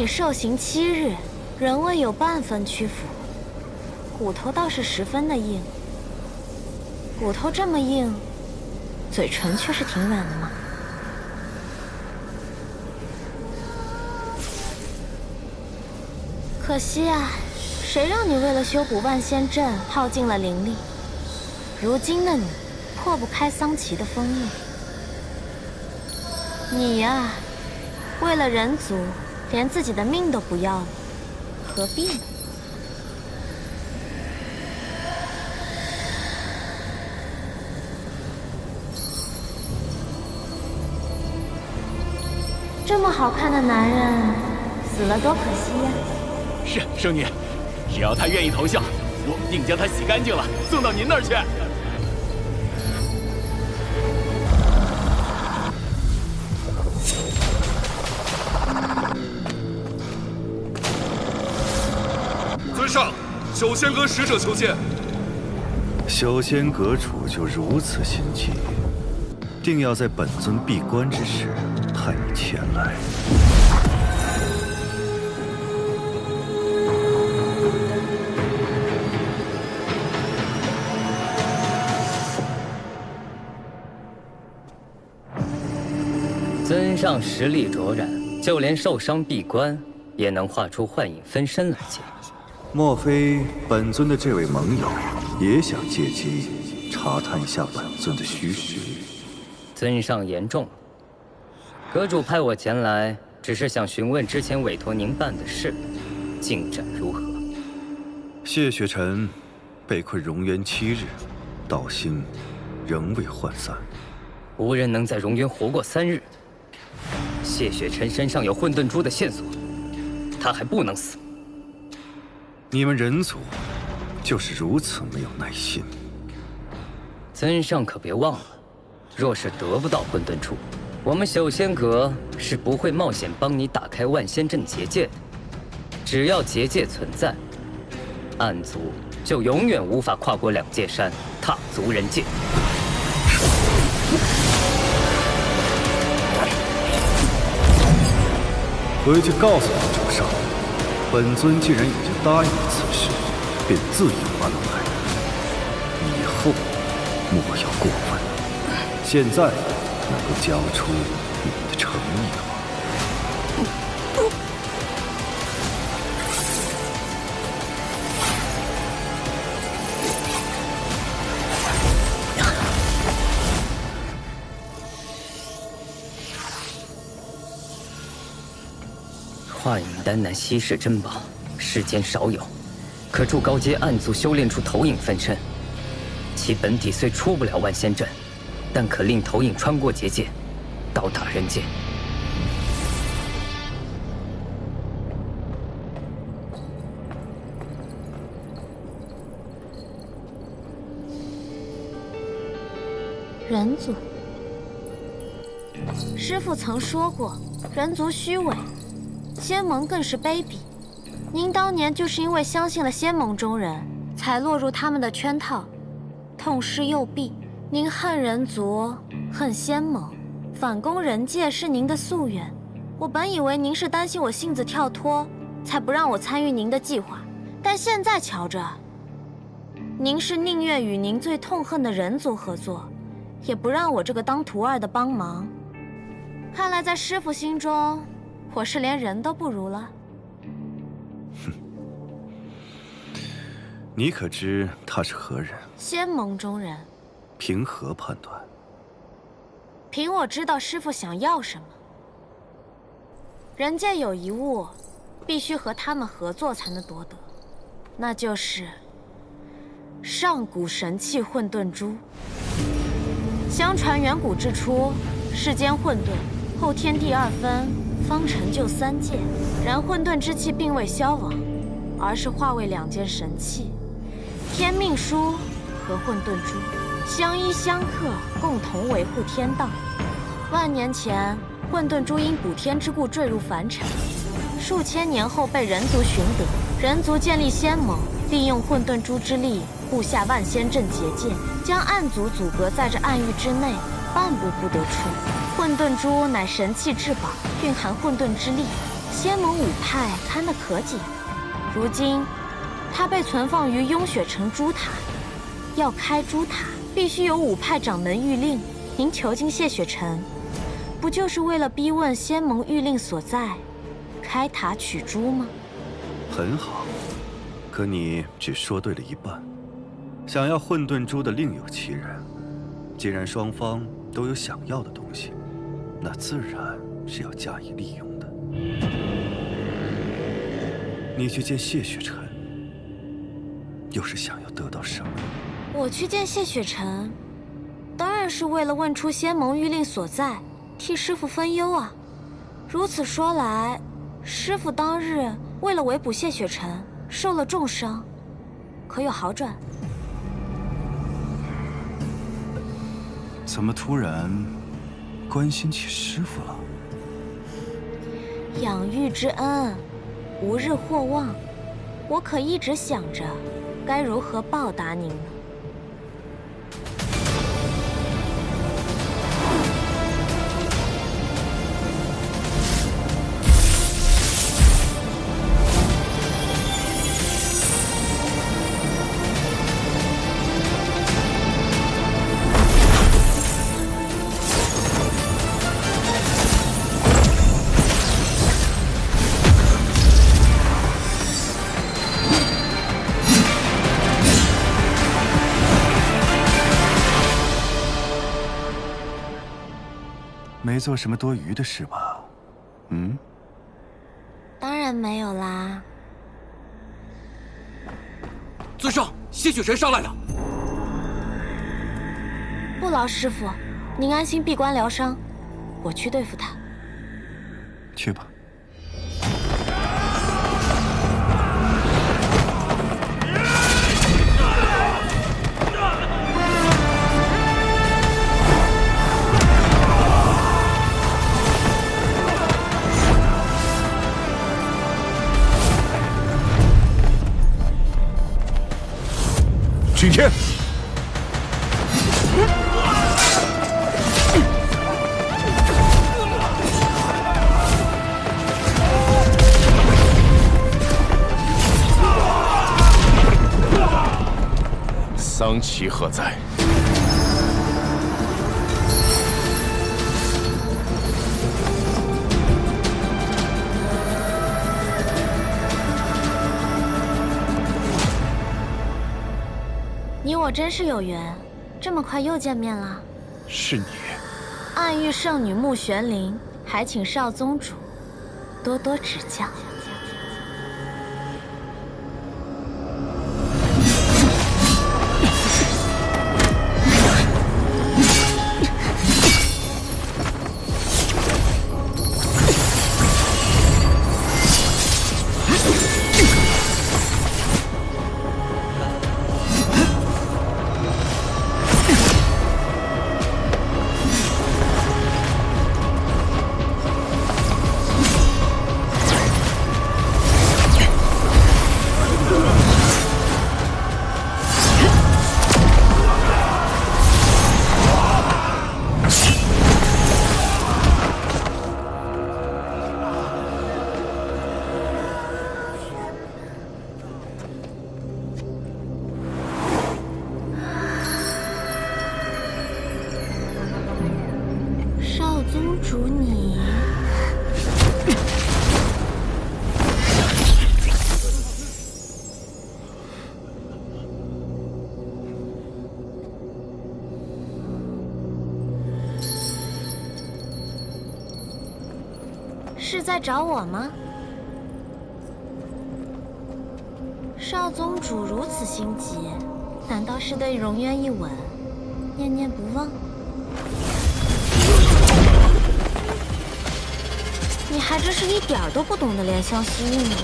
你受刑7日，仍未有半分屈服，骨头倒是十分的硬。骨头这么硬，嘴唇却是挺软的嘛。可惜啊，谁让你为了修补万仙阵耗尽了灵力？如今的你，破不开桑奇的封印。你呀，为了人族，连自己的命都不要了，何必呢？这么好看的男人，死了多可惜呀！是圣女，只要他愿意投效，我们定将他洗干净了，送到您那儿去。尊上，修仙阁使者求见。修仙阁主就如此心急，定要在本尊闭关之时派你前来。尊上实力卓然，就连受伤闭关也能画出幻影分身来见。莫非本尊的这位盟友也想借机查探一下本尊的虚实？尊上言重了。阁主派我前来，只是想询问之前委托您办的事，进展如何？谢雪尘被困熔渊7日，道心仍未涣散，无人能在熔渊活过3日。谢雪尘身上有混沌珠的线索，他还不能死。你们人族就是如此没有耐心。尊上可别忘了，若是得不到混沌珠，我们修仙阁是不会冒险帮你打开万仙阵结界的。只要结界存在，暗族就永远无法跨过2界山，踏足人界。回去告诉你主上，本尊既然已经答应了此事，便自有安排。以后莫要过分。现在能够交出你们的诚意了吗？化影丹乃稀世珍宝，世间少有，可助高阶暗族修炼出投影分身。其本体虽出不了万仙阵，但可令投影穿过结界，到达人间。人族，师父曾说过，人族虚伪，仙盟更是卑鄙。您当年就是因为相信了仙盟中人，才落入他们的圈套，痛失右臂。您恨人族，恨仙盟，反攻人界是您的夙愿。我本以为您是担心我性子跳脱，才不让我参与您的计划，但现在瞧着，您是宁愿与您最痛恨的人族合作，也不让我这个当徒儿的帮忙。看来在师父心中，我是连人都不如了。哼，你可知他是何人？仙盟中人。凭何判断？凭我知道师父想要什么。人界有一物，必须和他们合作才能夺得，那就是上古神器混沌珠。相传远古之初，世间混沌，后天地2分，方成就3界。然混沌之气并未消亡，而是化为2件神器——天命书和混沌珠，相依相克，共同维护天道。万年前，混沌珠因补天之故坠入凡尘，数千年后被人族寻得，人族建立仙盟，利用混沌珠之力布下万仙阵结界，将暗族阻隔在这暗域之内，半步不得出。混沌珠乃神器至宝，蕴含混沌之力，仙盟5派看得可紧，如今他被存放于雍雪城朱塔，要开朱塔，必须有5派掌门谕令。您囚禁谢雪晨，不就是为了逼问仙盟谕令所在，开塔取朱吗？很好，可你只说对了一半。想要混沌珠的另有其人，既然双方都有想要的东西，那自然是要加以利用的。你去见谢雪晨，又是想要得到什么？我去见谢雪晨，当然是为了问出仙盟谕令所在，替师父分忧啊。如此说来，师父当日为了围捕谢雪晨，受了重伤，可有好转？怎么突然关心起师父了？养育之恩，无日或忘。我可一直想着，该如何报答您呢？没做什么多余的事吧？嗯？当然没有啦。尊上，谢雪晨上来了。不劳师傅，您安心闭关疗伤，我去对付他。去吧。举天，桑奇何在？你我真是有缘，这么快又见面了。是你。暗域圣女穆玄灵，还请少宗主多多指教。宗主你，是在找我吗？少宗主如此心急，难道是对荣渊一吻念念不忘？你还真是一点儿都不懂得怜香惜玉呢。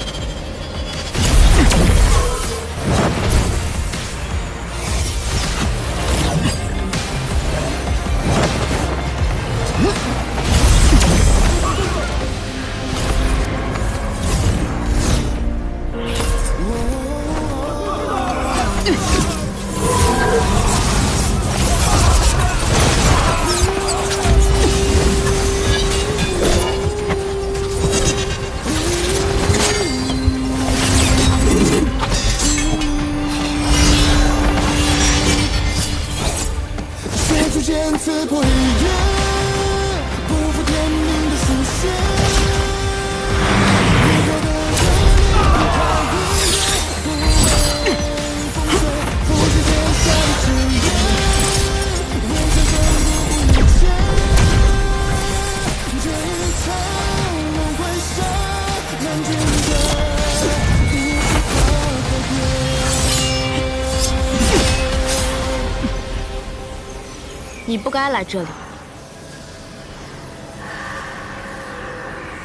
你不该来这里。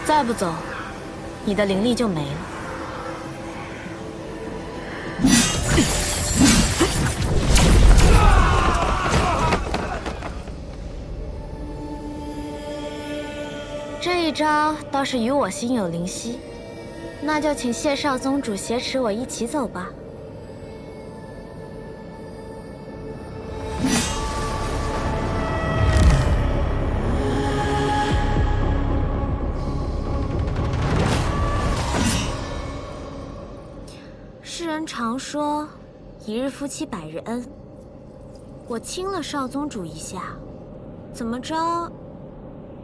再不走，你的灵力就没了。这一招倒是与我心有灵犀，那就请谢少宗主挟持我一起走吧。世人常说，一日夫妻百日恩。我亲了少宗主一下，怎么着？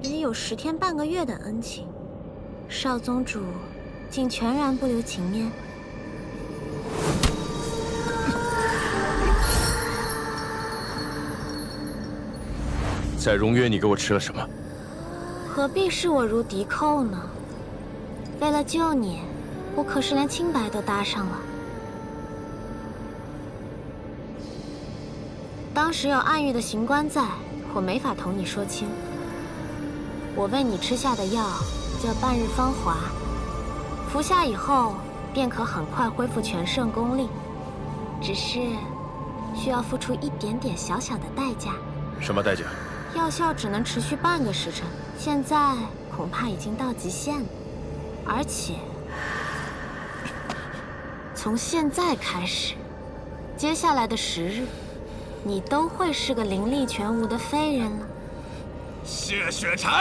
也有10天半个月的恩情，少宗主竟全然不留情面。在荣渊，你给我吃了什么？何必视我如敌寇呢？为了救你，我可是连清白都搭上了。当时有暗域的刑官在，我没法同你说清。我为你吃下的药叫半日芳华，服下以后便可很快恢复全盛功力，只是需要付出一点点小小的代价。什么代价？药效只能持续半个时辰，现在恐怕已经到极限了。而且从现在开始，接下来的10日，你都会是个灵力全无的废人了。谢雪晨，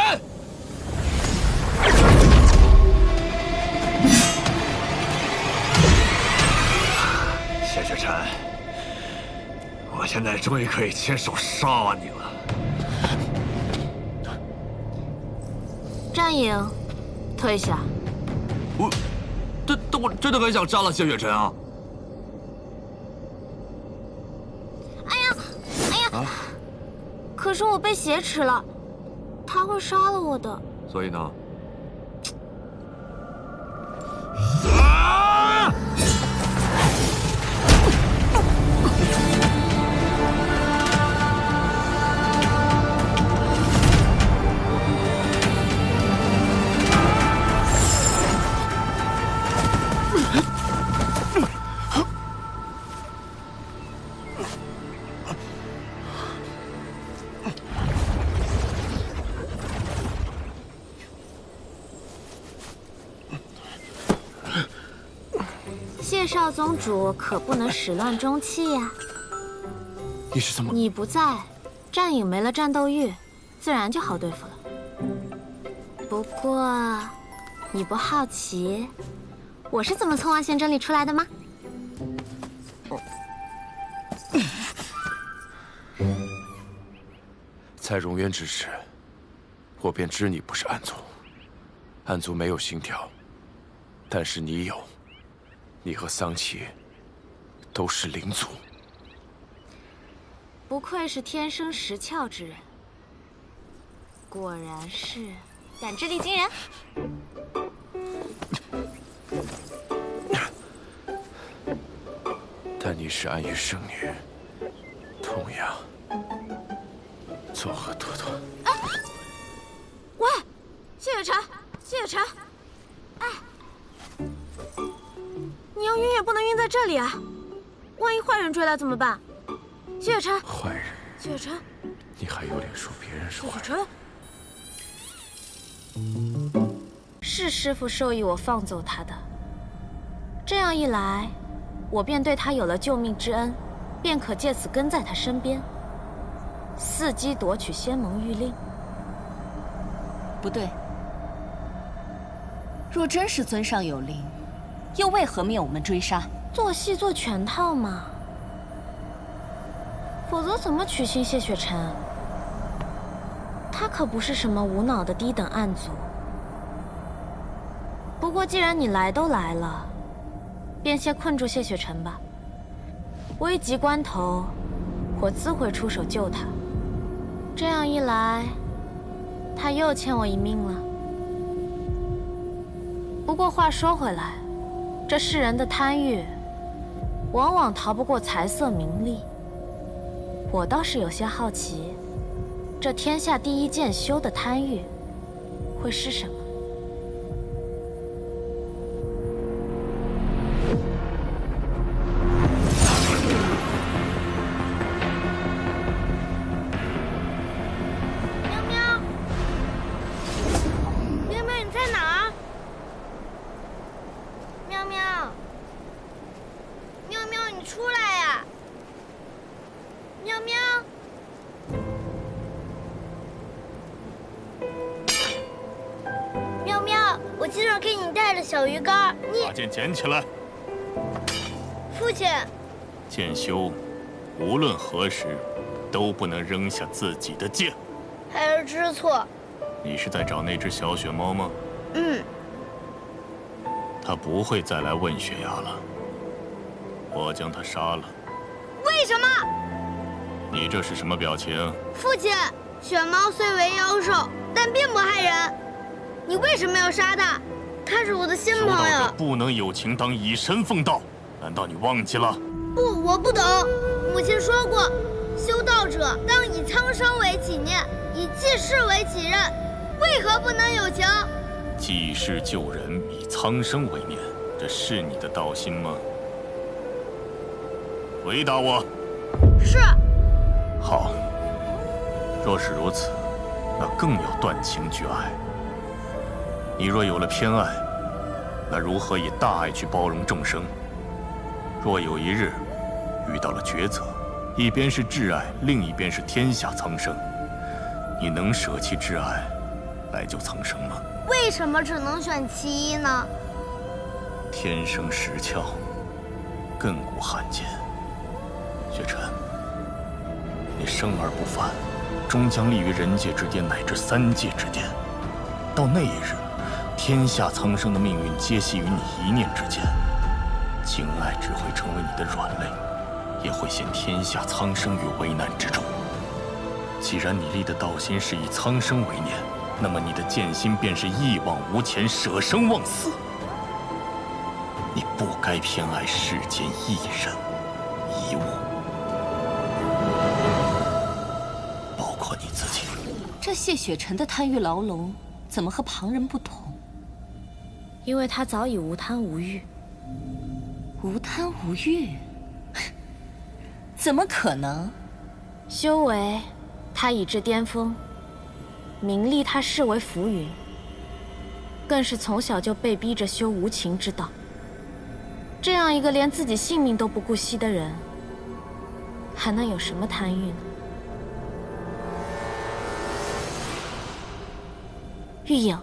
谢雪晨，我现在终于可以亲手杀你了。战影，退下。但我真的很想杀了谢雪晨啊！哎呀！可是我被挟持了，他会杀了我的。所以呢？谢少宗主可不能始乱终弃呀！你是怎么？你不在，战影没了战斗欲，自然就好对付了。不过，你不好奇我是怎么从万仙阵里出来的吗？在荣渊之时，我便知你不是暗族。暗族没有心跳，但是你有。你和桑琪都是灵族。不愧是天生识窍之人，果然是感知力惊人。但你是暗域圣女，同样作何多端？喂，谢雪晨，谢雪晨，哎，你要晕也不能晕在这里啊！万一坏人追来怎么办？谢雪晨，坏人？谢雪晨，你还有脸说别人是坏人？谢雪晨，是师父授意我放走他的。这样一来，我便对他有了救命之恩，便可借此跟在他身边，伺机夺取仙盟玉令。不对，若真是尊上有灵，又为何灭我们追杀？做戏做全套嘛，否则怎么取信谢雪晨？他可不是什么无脑的低等暗族。不过既然你来都来了，便先困住谢雪晨吧。危急关头，我自会出手救他。这样一来，他又欠我一命了。不过话说回来，这世人的贪欲，往往逃不过财色名利。我倒是有些好奇，这天下第一剑修的贪欲会是什么？喵喵，喵喵，你在哪儿？喵喵，喵喵，你出来呀！喵喵。喵喵，我今儿给你带了小鱼干，你把剑捡起来。父亲。剑修，无论何时，都不能扔下自己的剑。孩儿知错。你是在找那只小雪猫吗？嗯。它不会再来问雪芽了。我将它杀了。为什么？你这是什么表情？父亲，雪猫虽为妖兽，但并不害人。你为什么要杀它？它是我的新朋修道者友。不能有情当以身奉道，难道你忘记了？不，我不懂。母亲说过，修道者当以苍生为己念，以济世为己任。为何不能有情？济世救人，以苍生为念，这是你的道心吗？回答我。是。好。若是如此，那更要断情绝爱。你若有了偏爱，那如何以大爱去包容众生？若有一日遇到了抉择，一边是挚爱，另一边是天下苍生，你能舍弃挚爱来救苍生吗？为什么只能选其一呢？天生石窍，亘古罕见。雪尘，你生而不凡，终将立于人界之巅乃至三界之巅。到那一日，天下苍生的命运皆系于你一念之间。情爱只会成为你的软肋，也会陷天下苍生于危难之中。既然你立的道心是以苍生为念，那么你的剑心便是一往无前，舍生忘死。你不该偏爱世间一人一物，包括你自己。这谢雪尘的贪欲牢笼，怎么和旁人不同？因为他早已无贪无欲。无贪无欲？怎么可能？修为，他已至巅峰；名利，他视为浮云。更是从小就被逼着修无情之道。这样一个连自己性命都不顾惜的人，还能有什么贪欲呢？玉影，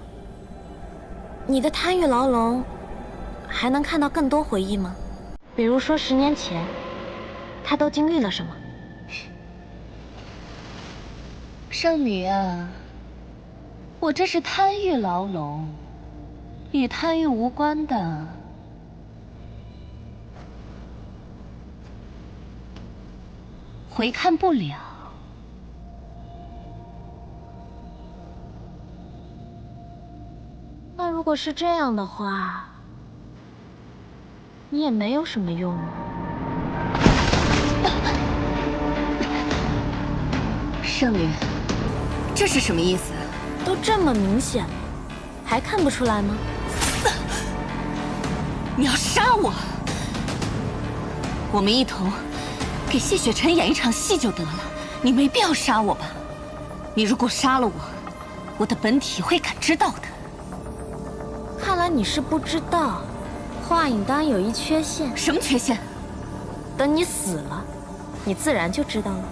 你的贪欲牢笼，还能看到更多回忆吗？比如说10年前，他都经历了什么？圣女啊，我这是贪欲牢笼，与贪欲无关的。回看不了。那如果是这样的话，你也没有什么用啊。圣女，这是什么意思？都这么明显了，还看不出来吗？你要杀我？我们一同给谢雪尘演一场戏就得了，你没必要杀我吧？你如果杀了我，我的本体会感知到的。看来你是不知道，华影丹有一缺陷。什么缺陷？等你死了，你自然就知道了。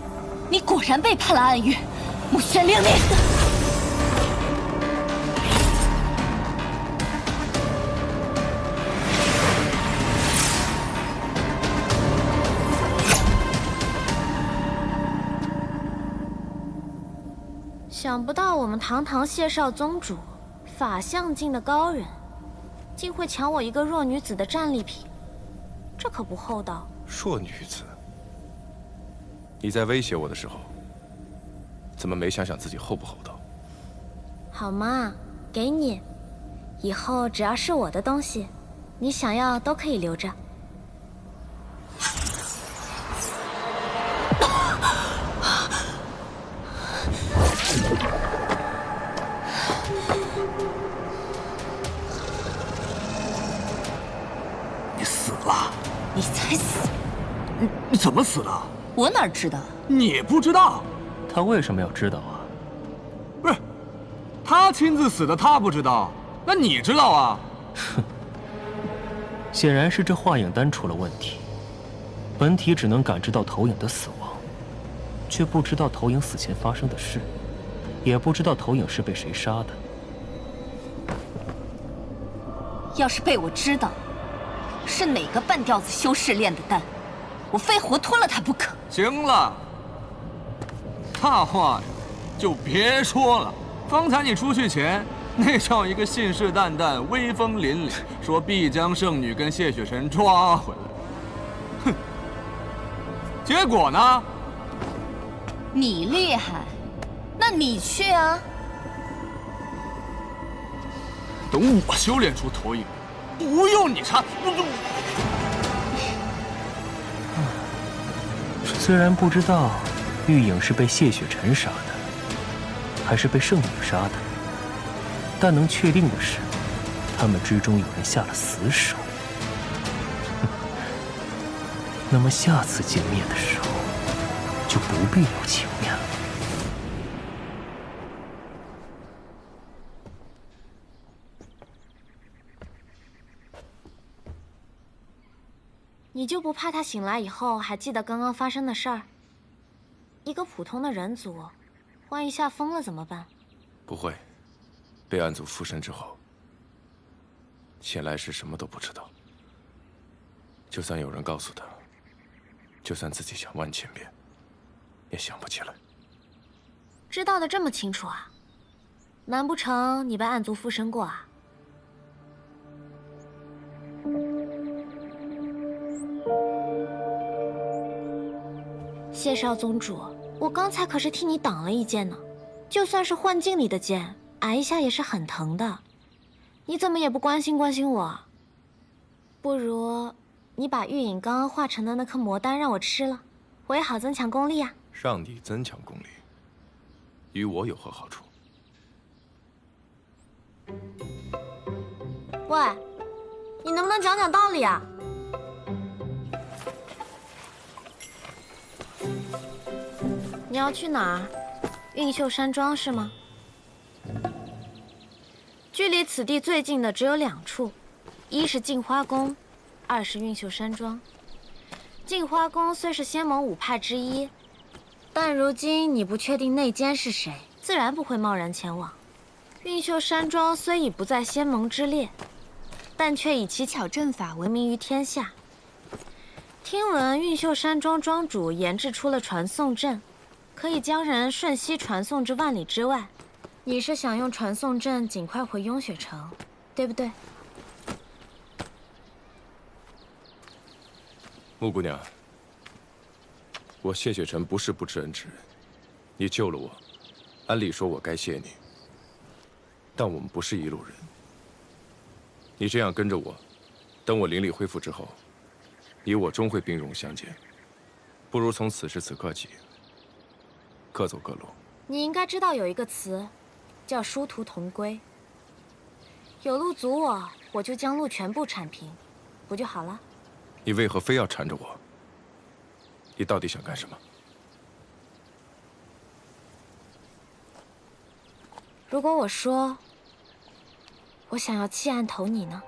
你果然背叛了暗域，穆宣令你。想不到我们堂堂谢少宗主，法相境的高人，竟会抢我一个弱女子的战利品，这可不厚道。弱女子？你在威胁我的时候，怎么没想想自己厚不厚道？好嘛，给你，以后只要是我的东西，你想要都可以留着。死了。你才死！你怎么死的？我哪知道？你不知道？他为什么要知道啊？不是，他亲自死的，他不知道，那你知道啊？哼，显然是这化影丹出了问题。本体只能感知到投影的死亡，却不知道投影死前发生的事，也不知道投影是被谁杀的。要是被我知道是哪个半吊子修士炼的丹，我非活吞了他不可。行了，大话呀，就别说了。方才你出去前，那叫一个信誓旦旦、威风凛凛，说必将圣女跟谢雪晨抓回来。哼，结果呢？你厉害，那你去啊。等我修炼出投影，不用你插。虽然不知道玉影是被谢雪晨杀的，还是被圣女杀的，但能确定的是，他们之中有人下了死手。那么下次见面的时候，就不必留情面了。你就不怕他醒来以后还记得刚刚发生的事儿？一个普通的人族，万一吓疯了怎么办？不会，被暗族附身之后，前来时什么都不知道。就算有人告诉他，就算自己想万千遍，也想不起来。知道的这么清楚啊？难不成你被暗族附身过啊？谢少宗主，我刚才可是替你挡了一剑呢。就算是幻境里的剑，挨一下也是很疼的。你怎么也不关心关心我？不如你把玉影刚刚化成的那颗魔丹让我吃了，我也好增强功力啊。让你增强功力，与我有何好处？喂，你能不能讲讲道理啊？你要去哪儿？运秀山庄是吗？距离此地最近的只有2处，一是镜花宫，二是运秀山庄。镜花宫虽是仙盟5派之一，但如今你不确定内奸是谁，自然不会贸然前往。运秀山庄虽已不在仙盟之列，但却以奇巧阵法闻名于天下。听闻运秀山庄庄主研制出了传送阵，可以将人瞬息传送至万里之外。你是想用传送阵尽快回雍雪城，对不对？穆姑娘，我谢雪晨不是不知恩之人，你救了我，按理说我该谢你。但我们不是一路人，你这样跟着我，等我灵力恢复之后，你我终会兵戎相见。不如从此时此刻起，各走各路。你应该知道有一个词，叫殊途同归。有路阻我，我就将路全部铲平，不就好了？你为何非要缠着我？你到底想干什么？如果我说我想要弃暗投你呢？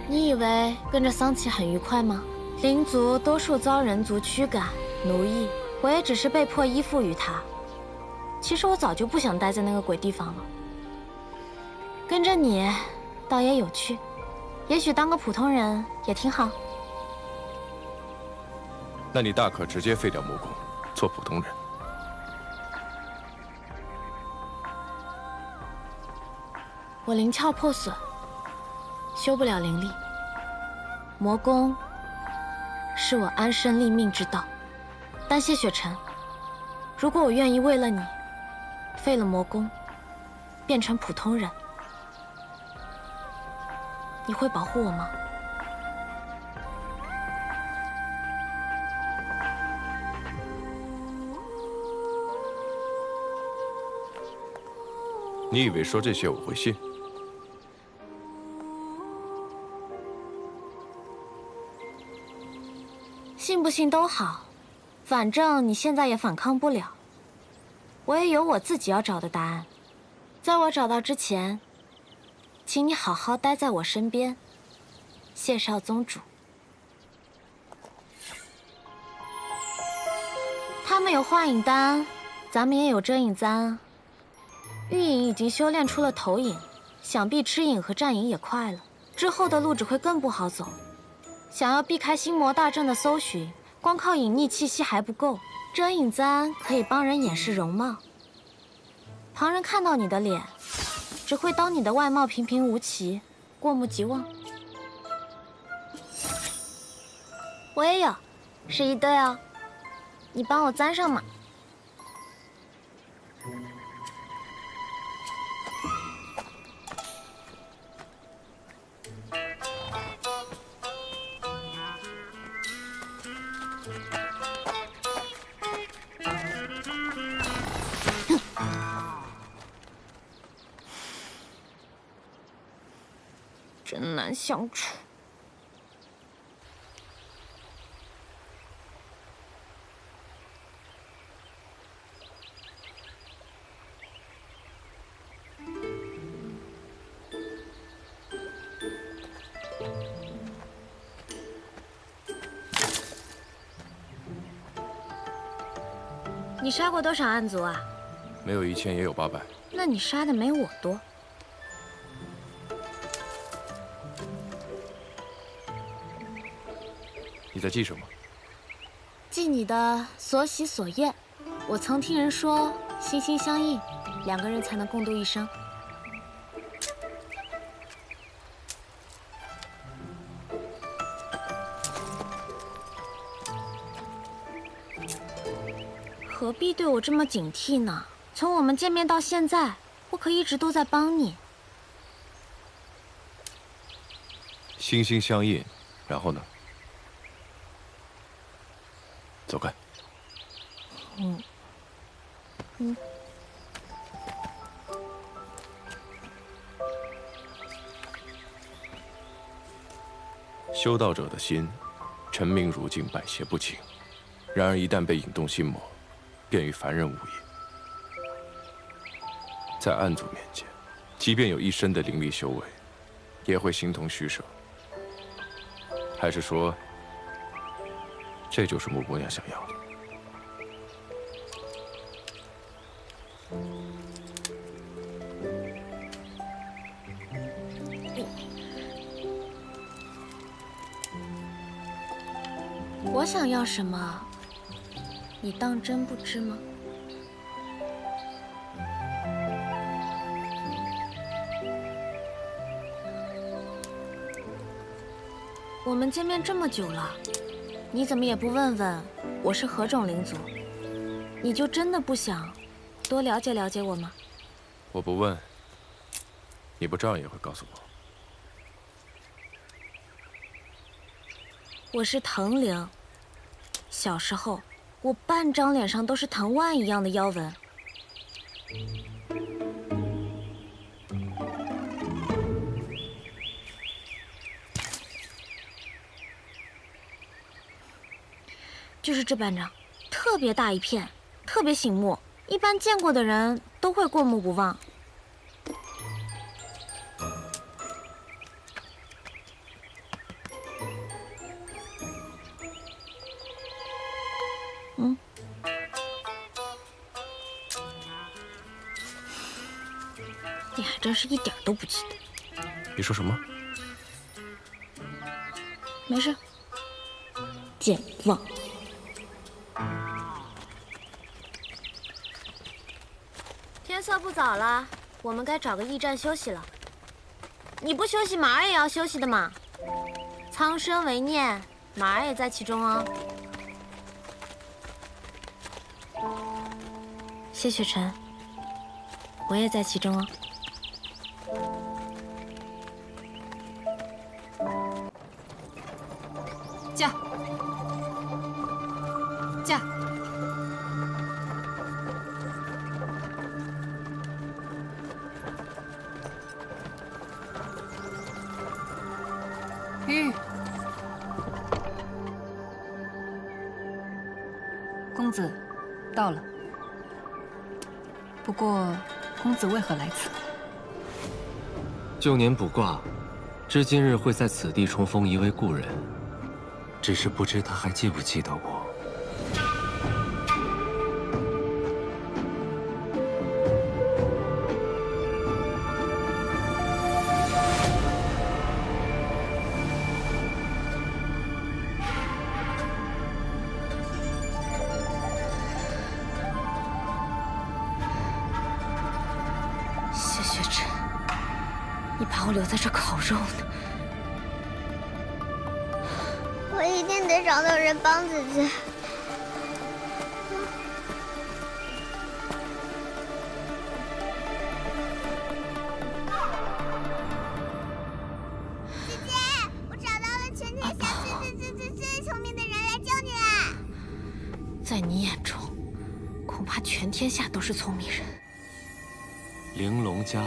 你以为跟着桑琪很愉快吗？灵族多数遭人族驱赶、奴役，我也只是被迫依附于他。其实我早就不想待在那个鬼地方了。跟着你，倒也有趣。也许当个普通人也挺好。那你大可直接废掉魔宫，做普通人。我灵窍破损，修不了灵力。魔宫是我安身立命之道。但谢雪晨，如果我愿意为了你，废了魔宫，变成普通人，你会保护我吗？你以为说这些我会信？信不信都好，反正你现在也反抗不了。我也有我自己要找的答案，在我找到之前，请你好好待在我身边，谢少宗主。他们有幻影丹，咱们也有遮影簪啊。玉影已经修炼出了投影，想必吃影和战影也快了，之后的路只会更不好走。想要避开心魔大阵的搜寻，光靠隐匿气息还不够。遮影簪可以帮人掩饰容貌，旁人看到你的脸，只会当你的外貌平平无奇，过目即忘。我也有，是一对哦，你帮我簪上嘛。真难相处。你杀过多少暗族啊？没有1000也有800。那你杀的没我多。你在记什么？记你的所喜所愿。我曾听人说，心心相印，2个人才能共度一生。何必对我这么警惕呢？从我们见面到现在，我可一直都在帮你。心心相印，然后呢？走开。修道者的心，沉明如镜，百邪不侵。然而一旦被引动心魔，便与凡人无异。在暗族面前，即便有一身的灵力修为，也会形同虚设。还是说，这就是穆姑娘想要的？我想要什么，你当真不知吗？我们见面这么久了，你怎么也不问问我是何种灵族？你就真的不想多了解了解我吗？我不问，你不照样也会告诉我？我是藤灵。小时候，我半张脸上都是藤蔓一样的妖纹。就是这半张，特别大一片，特别醒目，一般见过的人都会过目不忘。你还真是一点都不记得。你说什么？没事，健忘。天色不早了，我们该找个驿站休息了。你不休息，马儿也要休息的嘛。苍生为念，马儿也在其中哦。谢雪晨，我也在其中哦。驾！驾！公子，到了。不过，公子为何来此？旧年卜卦，知今日会在此地重逢一位故人，只是不知他还记不记得我。谢雪晨，你把我留在这烤肉呢？我一定得找到人帮姐姐。姐姐，我找到了全天下最聪明的人来救你啦！在你眼中，恐怕全天下都是聪明人。玲珑家。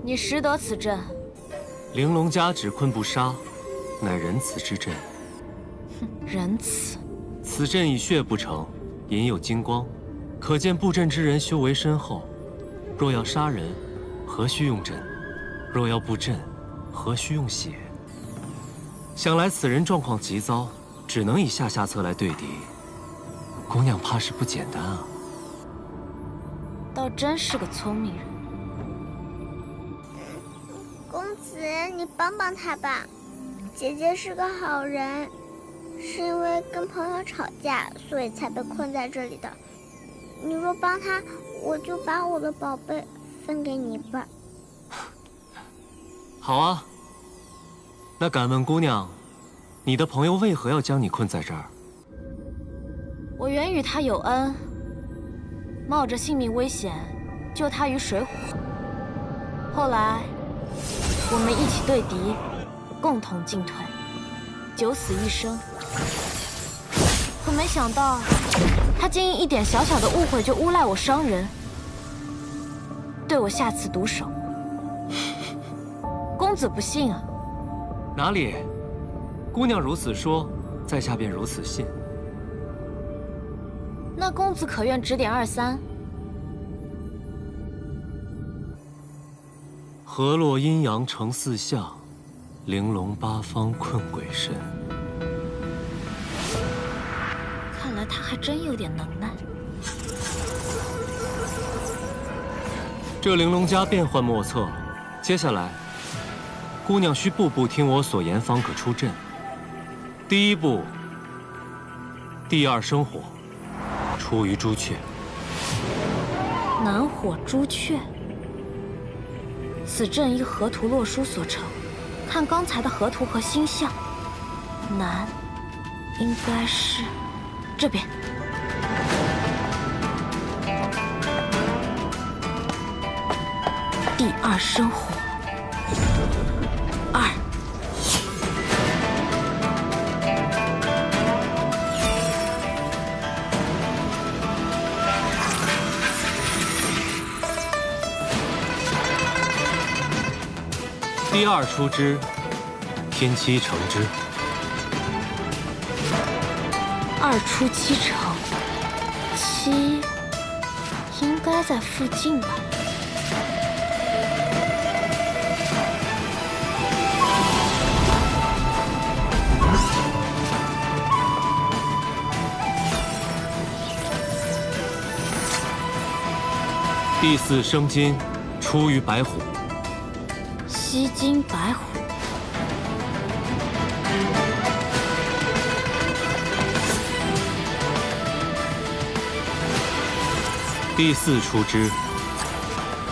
你识得此阵？玲珑家只困不杀，乃仁慈之阵。哼，仁慈。此阵以血不成，隐有金光，可见布阵之人修为深厚。若要杀人，何须用阵？若要布阵，何须用血？想来此人状况极糟，只能以下策来对敌。姑娘怕是不简单啊。倒真是个聪明人。公子，你帮帮他吧。姐姐是个好人，是因为跟朋友吵架，所以才被困在这里的。你若帮他，我就把我的宝贝分给你吧。好啊。那敢问姑娘，你的朋友为何要将你困在这儿？我原与他有恩，冒着性命危险救他于水火。后来，我们一起对敌，共同进退，九死一生。可没想到，他竟因一点小小的误会就诬赖我伤人，对我下此毒手。公子不信啊？哪里？姑娘如此说，在下便如此信。那公子可愿指点二三？河洛阴阳成四象，玲珑八方困鬼神。看来他还真有点能耐。这玲珑家变幻莫测，接下来，姑娘需步步听我所言，方可出阵。第一步，第二生火，出于朱雀。南火朱雀。此阵依河图洛书所成，看刚才的河图和星象，南应该是这边。第二生火，二。第二出之，天七成之。二出七成，七应该在附近吧？第四生金，出于白虎。吸金白虎。第四出之，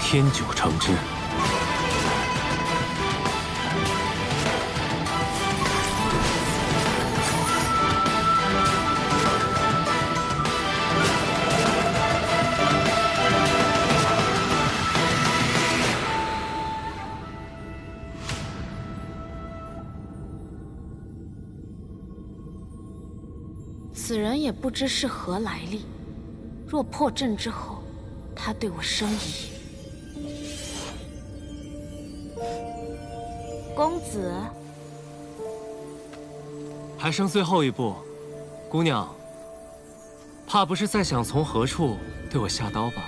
天九成之。此人也不知是何来历，若破阵之后，他对我生疑。公子，还剩最后一步，姑娘，怕不是在想从何处对我下刀吧？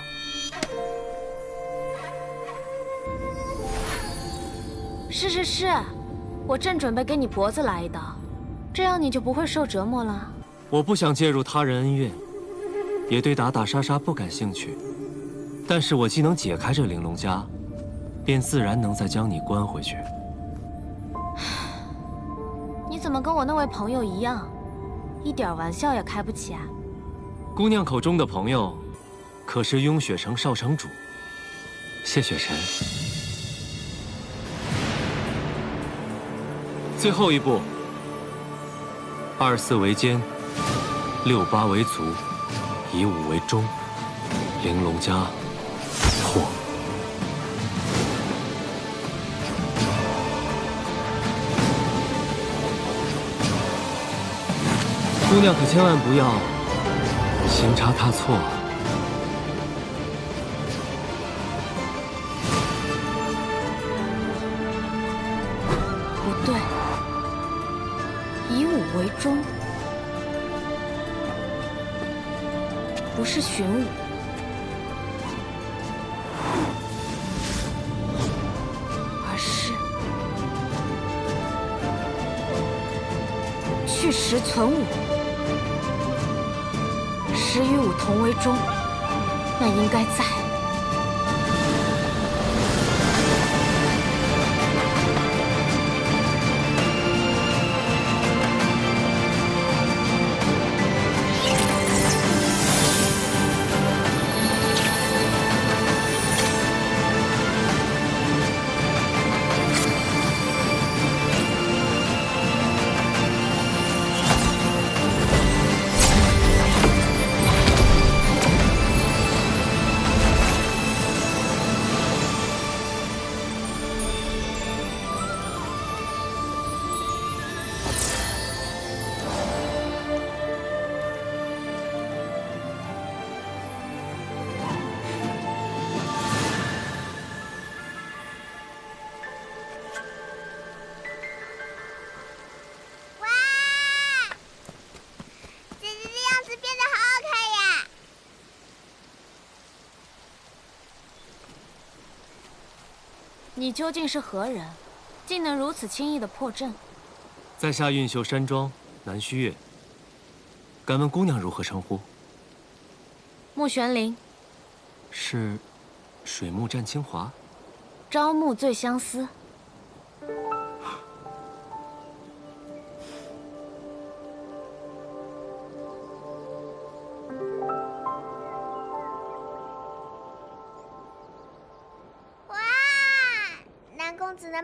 是，我正准备给你脖子来一刀，这样你就不会受折磨了。我不想介入他人恩怨，也对打打杀杀不感兴趣。但是我既能解开这玲珑枷，便自然能再将你关回去。你怎么跟我那位朋友一样，一点玩笑也开不起啊？姑娘口中的朋友，可是雍雪城少城主谢雪晨。最后一步，24为肩，68为足，以5为中，玲珑枷破。姑娘可千万不要行差踏错。不对，以5为中，不是寻武，而是去实存武。实与武同为中，那应该在。你究竟是何人，竟能如此轻易地破阵？在下运秀山庄南虚月，敢问姑娘如何称呼？穆玄灵。是水木战清华？朝暮最相思。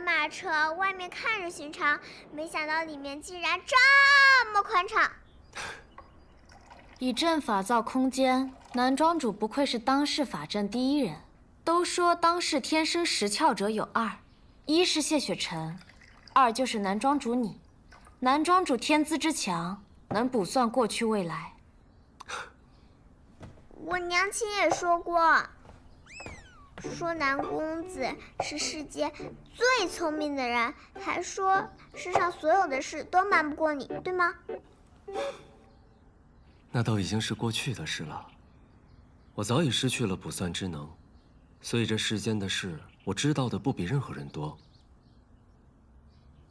马车外面看着寻常，没想到里面竟然这么宽敞。以阵法造空间，南庄主不愧是当世法阵第一人。都说当世天生识窍者有2，一是谢雪晨，2就是南庄主你。南庄主天资之强，能卜算过去未来。我娘亲也说过。说南公子是世界最聪明的人，还说世上所有的事都瞒不过你，对吗？那都已经是过去的事了。我早已失去了卜算之能，所以这世间的事，我知道的不比任何人多。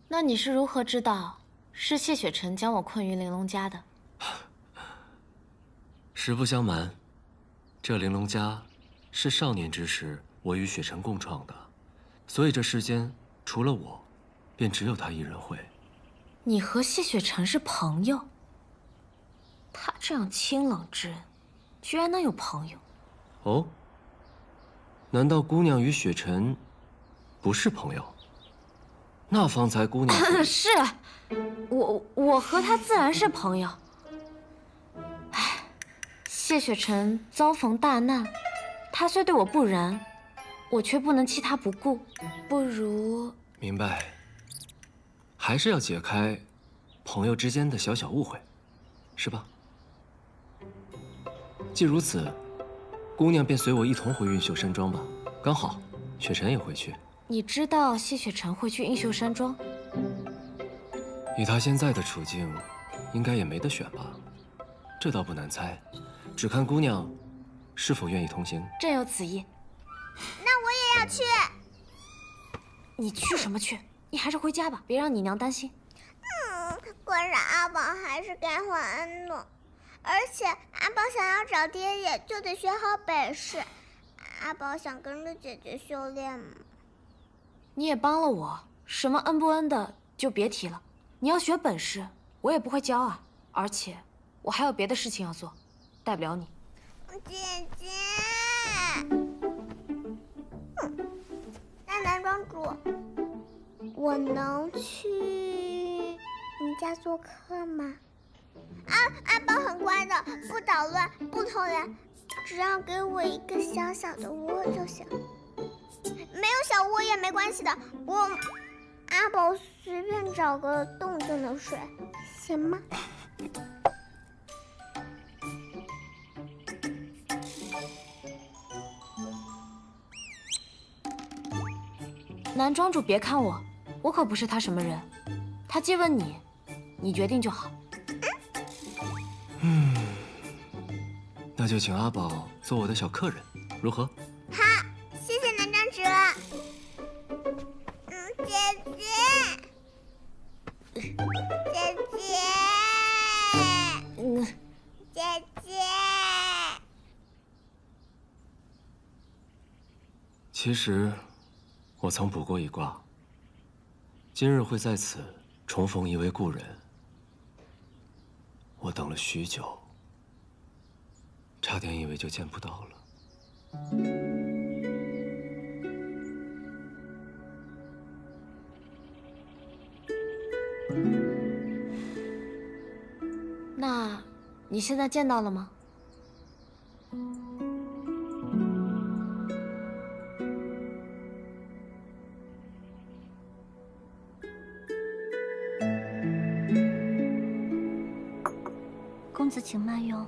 那你是如何知道是谢雪晨将我困于玲珑枷的？实不相瞒，这玲珑枷是少年之时我与雪晨共创的，所以这世间除了我，便只有他一人会。你和谢雪晨是朋友？他这样清冷之人，居然能有朋友？哦，难道姑娘与雪晨不是朋友？那方才姑娘是，我和他自然是朋友。唉，谢雪晨遭逢大难。他虽对我不仁，我却不能弃他不顾。不如……明白，还是要解开朋友之间的小小误会，是吧？既如此，姑娘便随我一同回运秀山庄吧。刚好，雪晨也回去。你知道谢雪晨会去映秀山庄？以他现在的处境，应该也没得选吧？这倒不难猜，只看姑娘是否愿意同行。朕有此意。那我也要去。你去什么去？你还是回家吧，别让你娘担心。可是阿宝还是该还的，而且阿宝想要找爹爷，就得学好本事。阿宝想跟着姐姐修炼吗？你也帮了我，什么恩不恩的就别提了。你要学本事，我也不会教啊。而且我还有别的事情要做，带不了你。姐姐，那男庄主，我能去你家做客吗？阿宝很乖的，不捣乱，不偷懒，只要给我一个小小的窝就行。没有小窝也没关系的，阿宝随便找个洞就能睡，行吗？男庄主别看我，我可不是他什么人。他既问你，你决定就好。那就请阿宝做我的小客人，如何？好，谢谢男庄主。姐姐，姐姐，姐姐。其实，我曾卜过一卦，今日会在此重逢一位故人。我等了许久，差点以为就见不到了。那，你现在见到了吗？公子请慢用。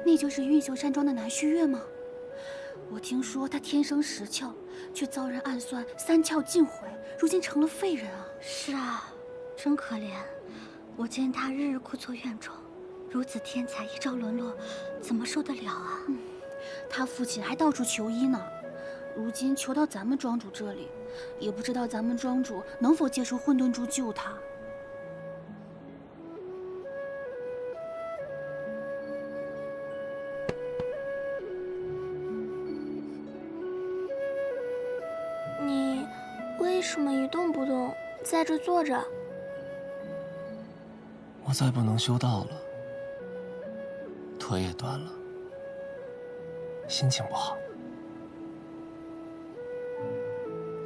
那就是运秀山庄的南虚月吗？我听说他天生10窍，却遭人暗算3窍尽毁，如今成了废人啊！是啊，真可怜。我见他日日枯坐院中，如此天才，一朝沦落，怎么受得了啊？他父亲还到处求医呢，如今求到咱们庄主这里，也不知道咱们庄主能否接受混沌珠救他。你为什么一动不动，在这坐着？我再不能修道了，腿也断了，心情不好。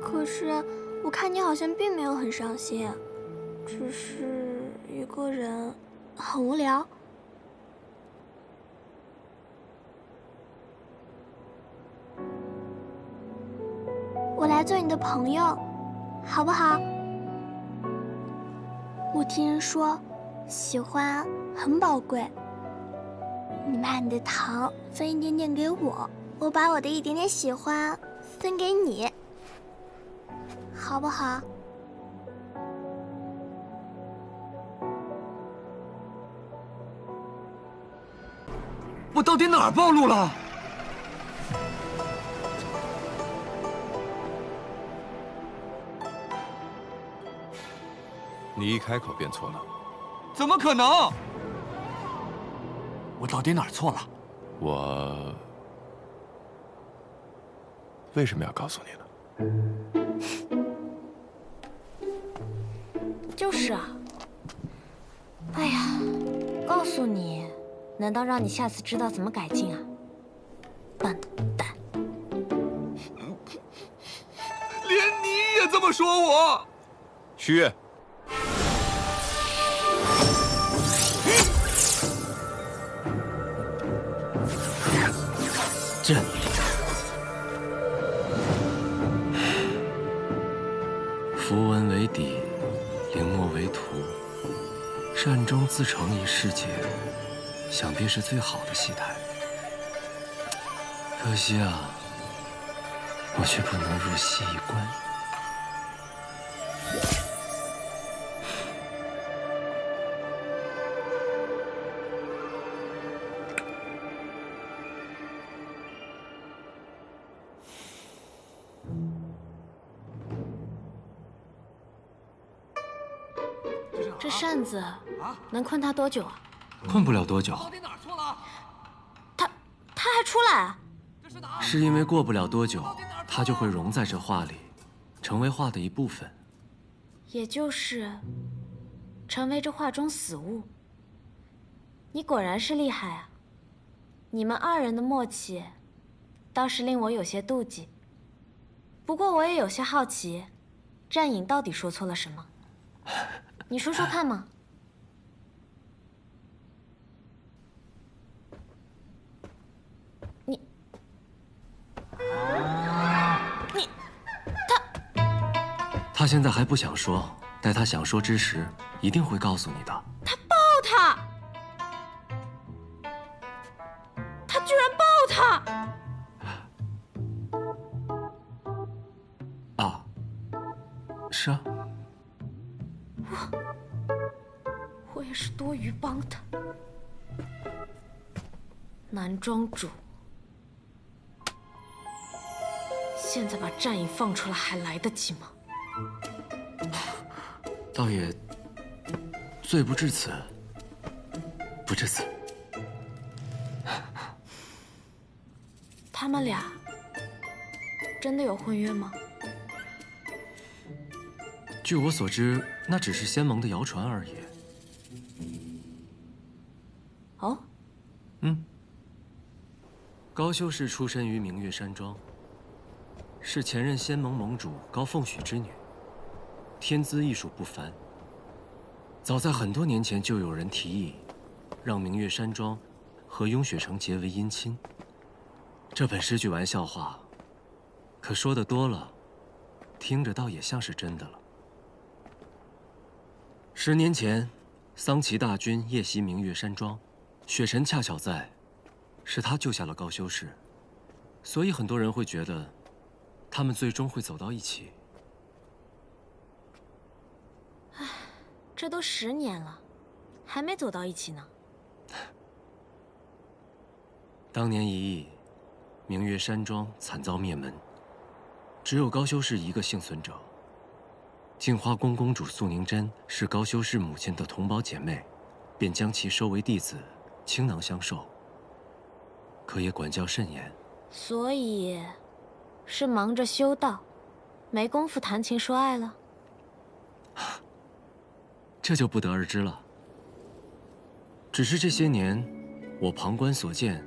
可是我看你好像并没有很伤心，只是一个人很无聊。我来做你的朋友，好不好？我听人说，喜欢很宝贵。你把你的糖分一点点给我，我把我的一点点喜欢分给你，好不好？我到底哪儿暴露了？你一开口便错了。怎么可能？我到底哪儿错了？我为什么要告诉你呢？就是啊。哎呀，告诉你，难道让你下次知道怎么改进啊？笨蛋！连你也这么说我？虚月。朕符文为底，灵墨为图，善终自成一世界，想必是最好的戏台。可惜啊，我却不能入戏一关。这扇子能困他多久啊？困不了多久。到底哪儿错了？他还出来啊？是因为过不了多久，它就会融在这画里，成为画的一部分。也就是成为这画中死物。你果然是厉害啊！你们二人的默契，倒是令我有些妒忌。不过我也有些好奇，战影到底说错了什么？你说说看嘛。他现在还不想说，待他想说之时，一定会告诉你的。他抱他，他居然抱他！啊，是啊。我也是多余帮他。男庄主，现在把战影放出来还来得及吗？倒也罪不至此，不至此。他们俩真的有婚约吗？据我所知，那只是仙盟的谣传而已。哦，高修氏出身于明月山庄，是前任仙盟盟主高凤许之女，天资艺术不凡。早在很多年前，就有人提议，让明月山庄和雍雪城结为姻亲。这本是句玩笑话，可说的多了，听着倒也像是真的了。10年前，桑岐大军夜袭明月山庄，雪尘恰巧在，是他救下了高修氏，所以很多人会觉得，他们最终会走到一起。唉，这都10年了，还没走到一起呢。当年一役，明月山庄惨遭灭门，只有高修氏一个幸存者。镜花宫公主素凝真是高修氏母亲的同胞姐妹，便将其收为弟子，倾囊相授。可也管教甚严，所以，是忙着修道，没工夫谈情说爱了。这就不得而知了。只是这些年，我旁观所见，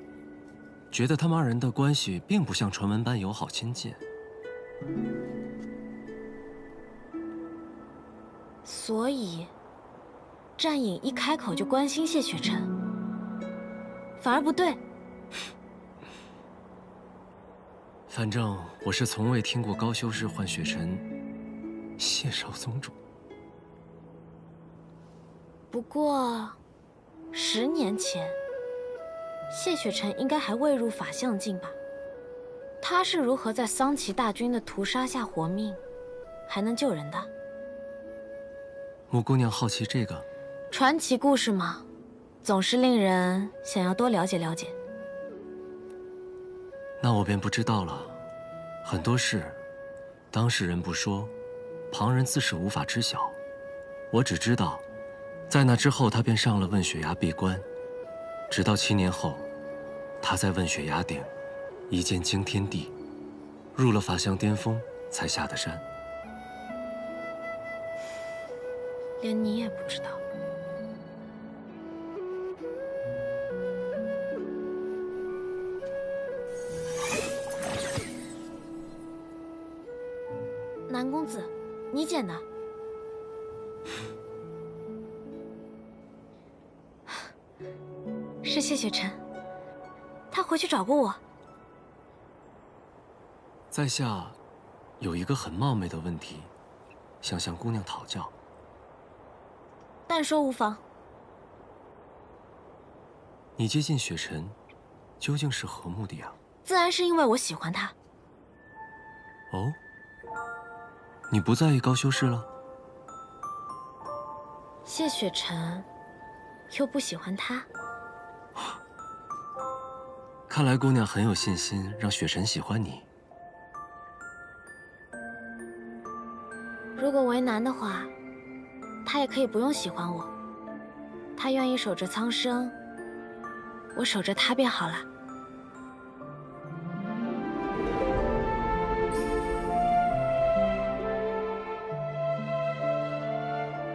觉得他们二人的关系并不像传闻般友好亲近。所以，战影一开口就关心谢雪晨，反而不对。反正我是从未听过高修氏唤雪晨谢少宗主。不过，10年前，谢雪晨应该还未入法相境吧？他是如何在桑岐大军的屠杀下活命，还能救人的？穆姑娘好奇这个？传奇故事嘛，总是令人想要多了解了解。那我便不知道了。很多事，当事人不说，旁人自是无法知晓。我只知道，在那之后，他便上了问雪崖闭关，直到7年后，他在问雪崖顶一剑惊天地，入了法相巅峰，才下的山。连你也不知道。南公子，你捡的？是谢雪晨，他回去找过我。在下有一个很冒昧的问题，想向姑娘讨教。但说无妨。你接近雪尘，究竟是何目的啊？自然是因为我喜欢他。哦，你不在意高修士了？谢雪晨又不喜欢他，看来姑娘很有信心让雪晨喜欢你。如果为难的话，他也可以不用喜欢我。他愿意守着苍生，我守着他便好了。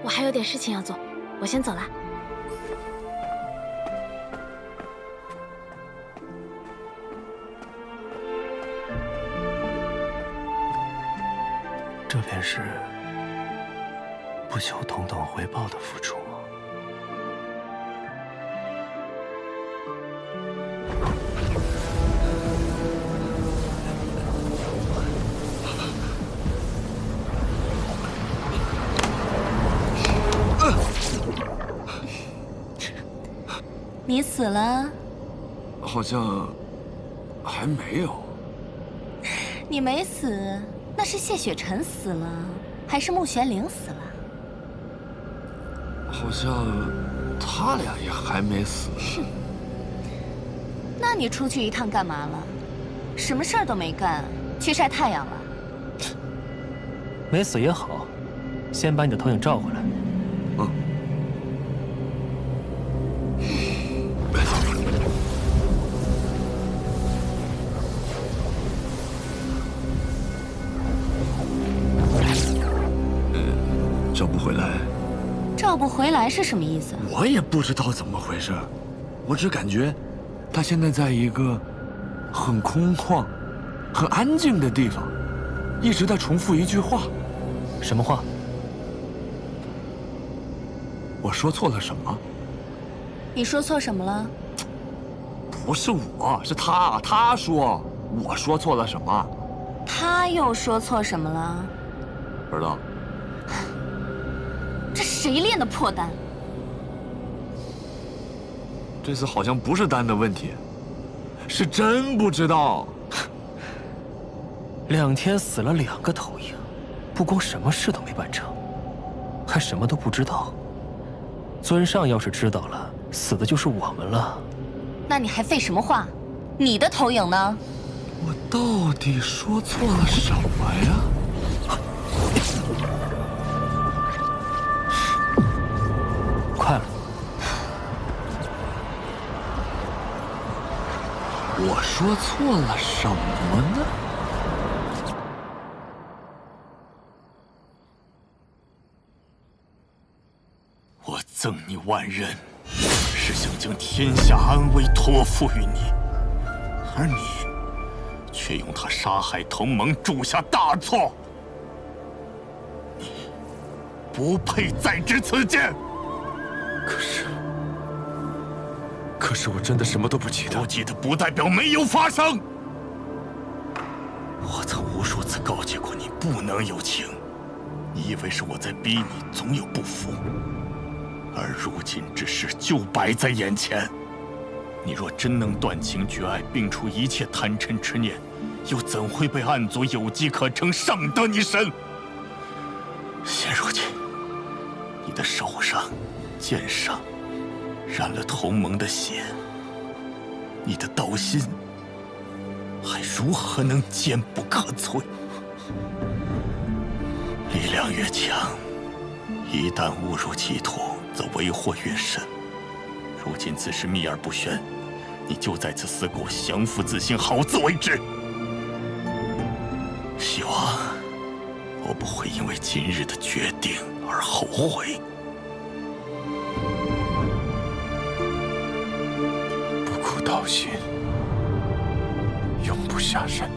我还有点事情要做，我先走了。这便是不求同等回报的付出吗？你死了？好像还没有。你没死，那是谢雪晨死了，还是穆玄灵死了？好像他俩也还没死。哼，那你出去一趟干嘛了？什么事儿都没干，去晒太阳了？没死也好，先把你的投影照回来。嗯。找不回来。照不回来是什么意思？我也不知道怎么回事，我只感觉他现在在一个很空旷、很安静的地方，一直在重复一句话。什么话？我说错了什么？你说错什么了？不是我，是他。他说我说错了什么？他又说错什么了？不知道。这谁练的破丹？这次好像不是丹的问题，是真不知道。2天死了2个投影，不光什么事都没办成，还什么都不知道。尊上要是知道了，死的就是我们了。那你还废什么话？你的投影呢？我到底说错了什么呀？快了！我说错了什么呢？我赠你万人，是想将天下安危托付于你，而你却用他杀害同盟，铸下大错。你不配再执此剑。可是我真的什么都不记得。不记得不代表没有发生。我曾无数次告诫过你不能有情，你以为是我在逼你，总有不服。而如今之事就摆在眼前，你若真能断情绝爱，摒除一切贪嗔痴念，又怎会被暗族有机可乘，上得你身？现如今，你的手上、剑上染了同盟的血，你的道心还如何能坚不可摧？力量越强，一旦误入歧途，则为祸越甚。如今此事秘而不宣，你就在此死给我降服自心，好自为之。希望我不会因为今日的决定而后悔。不苦道心，永不下山。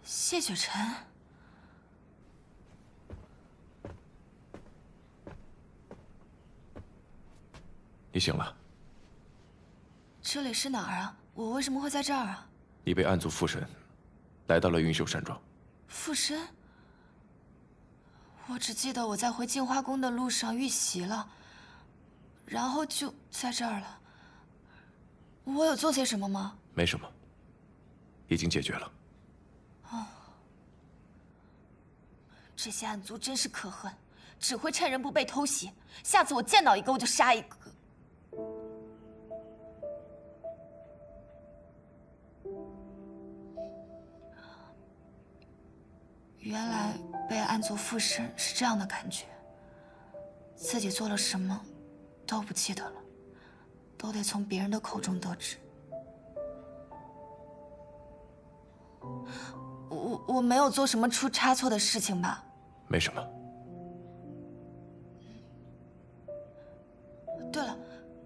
谢雪晨，你醒了。这里是哪儿啊？我为什么会在这儿啊？你被暗族附身，来到了云秀山庄。附身？我只记得我在回镜花宫的路上遇袭了，然后就在这儿了。我有做些什么吗？没什么，已经解决了。哦，这些暗族真是可恨，只会趁人不备偷袭。下次我见到一个我就杀一个。原来被暗族附身是这样的感觉，自己做了什么都不记得了，都得从别人的口中得知。我没有做什么出差错的事情吧？没什么。对了，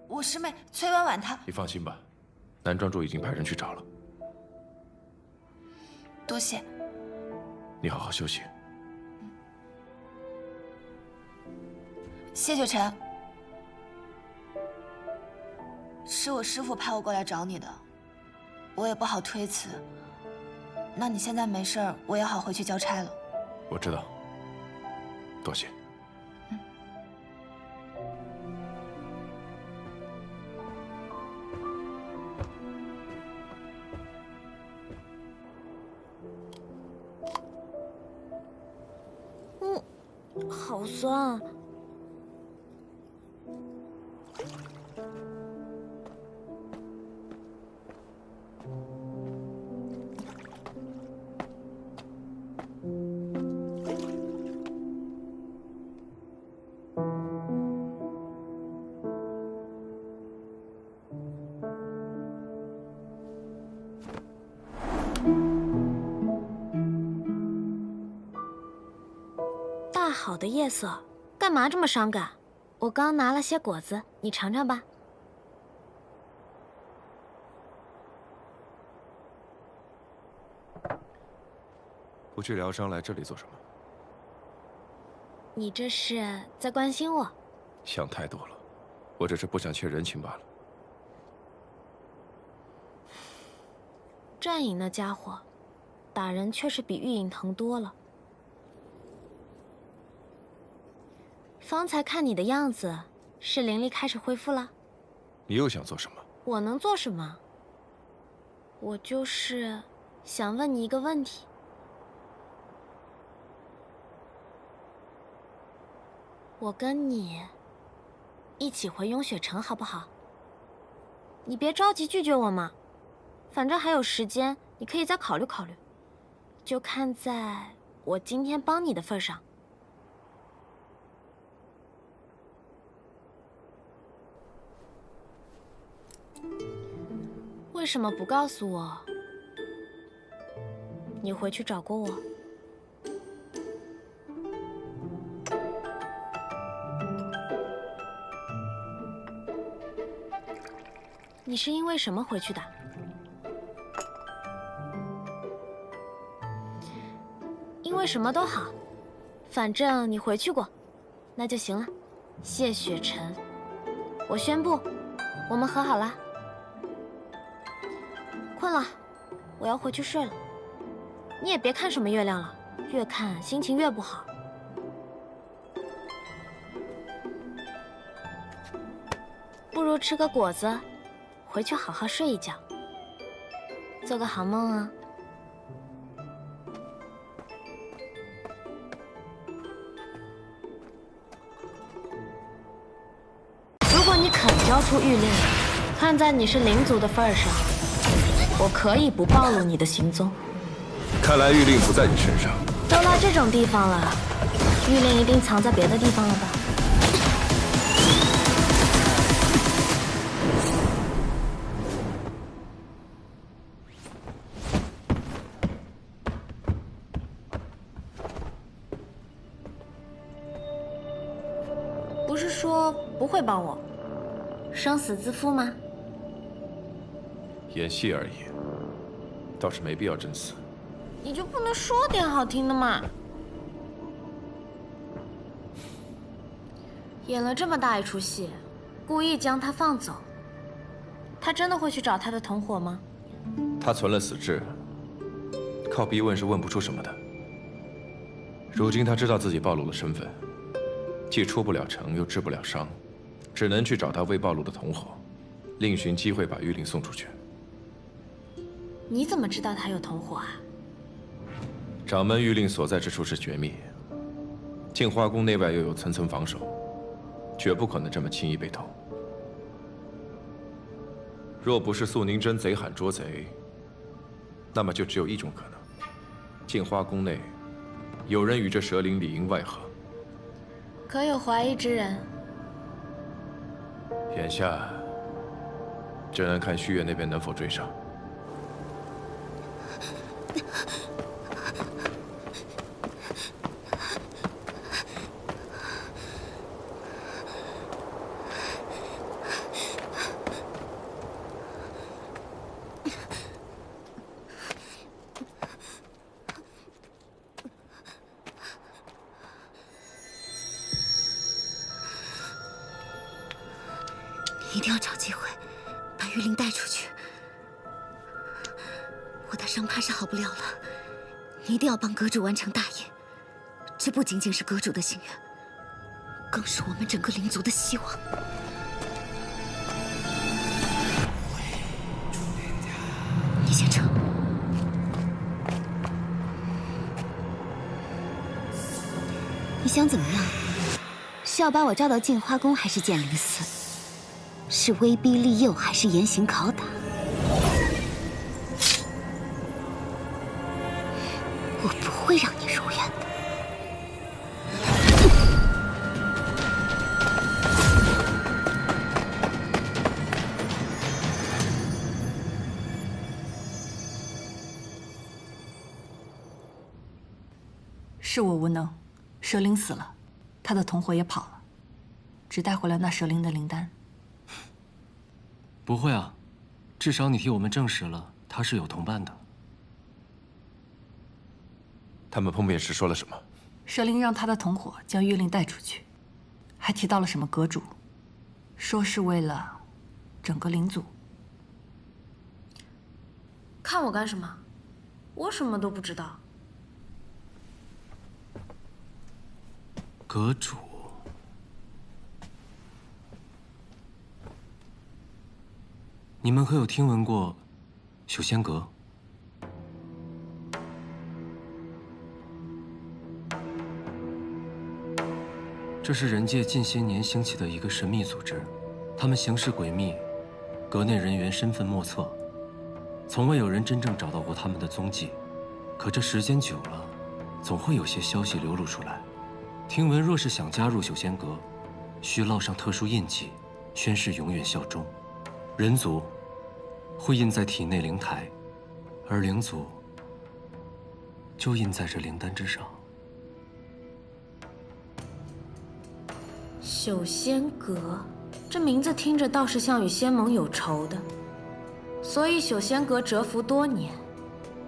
我师妹崔婉婉她……你放心吧，南庄主已经派人去找了。多谢。你好好休息。谢雪晨，是我师父派我过来找你的，我也不好推辞。那你现在没事儿，我也好回去交差了。我知道，多谢。好酸啊！大好的夜色，干嘛这么伤感？我刚拿了些果子，你尝尝吧。不去疗伤，来这里做什么？你这是在关心我？想太多了，我只是不想欠人情罢了。战影那家伙，打人确实比玉影疼多了。方才看你的样子，是灵力开始恢复了？你又想做什么？我能做什么？我就是想问你一个问题。我跟你一起回雍雪城好不好？你别着急拒绝我嘛，反正还有时间，你可以再考虑考虑。就看在我今天帮你的份上。为什么不告诉我？你回去找过我？你是因为什么回去的？因为什么都好，反正你回去过，那就行了。谢雪晨，我宣布，我们和好了。困了，我要回去睡了。你也别看什么月亮了，越看心情越不好。不如吃个果子，回去好好睡一觉，做个好梦啊。如果你肯交出玉令，看在你是灵族的份上，我可以不暴露你的行踪。看来玉令不在你身上。都来这种地方了，玉令一定藏在别的地方了吧？不是说不会帮我，生死自负吗？演戏而已，倒是没必要真死。你就不能说点好听的吗？演了这么大一出戏，故意将他放走。他真的会去找他的同伙吗？他存了死志，靠逼问是问不出什么的。如今他知道自己暴露了身份，既出不了城，又治不了伤，只能去找他未暴露的同伙，另寻机会把玉令送出去。你怎么知道他有同伙啊？掌门玉令所在之处是绝密，镜花宫内外又有层层防守，绝不可能这么轻易被偷。若不是素宁真贼喊捉贼，那么就只有一种可能：镜花宫内有人与这蛇灵里应外合。可有怀疑之人？眼下只能看虚月那边能否追上。一定要找机会把玉灵带出去。我的伤怕是好不了了，你一定要帮阁主完成大业。这不仅仅是阁主的心愿，更是我们整个灵族的希望。你先撤。你想怎么样？是要把我召到镜花宫，还是剑灵寺？是威逼利诱，还是严刑拷打？我不会让你如愿的。是我无能，蛇灵死了，他的同伙也跑了，只带回了那蛇灵的灵丹。不会啊，至少你替我们证实了他是有同伴的。他们碰面时说了什么？蛇灵让他的同伙将玉令带出去，还提到了什么阁主，说是为了整个灵族。看我干什么？我什么都不知道。阁主。你们可有听闻过修仙阁？这是人界近些年兴起的一个神秘组织，他们行事诡秘，阁内人员身份莫测，从未有人真正找到过他们的踪迹。可这时间久了，总会有些消息流露出来。听闻若是想加入修仙阁，需烙上特殊印记，宣誓永远效忠。人族会印在体内灵台，而灵族就印在这灵丹之上。修仙阁，这名字听着倒是像与仙盟有仇的，所以修仙阁蛰伏多年，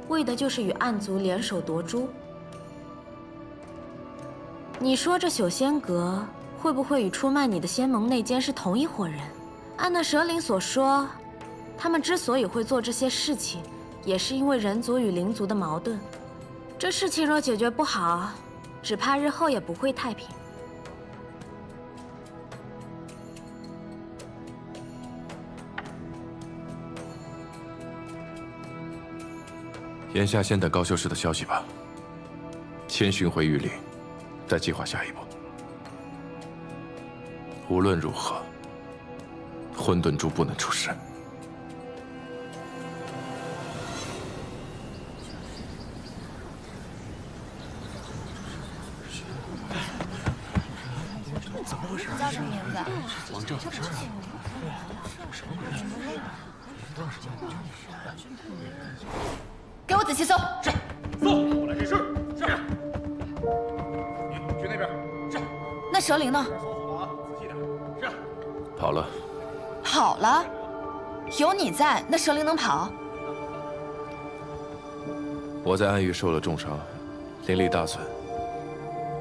为的就是与暗族联手夺珠。你说这修仙阁会不会与出卖你的仙盟内奸是同一伙人？按那蛇灵所说，他们之所以会做这些事情，也是因为人族与灵族的矛盾。这事情若解决不好，只怕日后也不会太平。眼下先等高修士的消息吧，先寻回玉灵，再计划下一步。无论如何，混沌珠不能出事。怎么回事？叫什么名字？王正。给我仔细搜。是。搜。我来指示。是。你去那边。是。那蛇灵呢？仔细点。是。跑了。跑了？有你在，那蛇灵能跑？我在暗域受了重伤，灵力大损。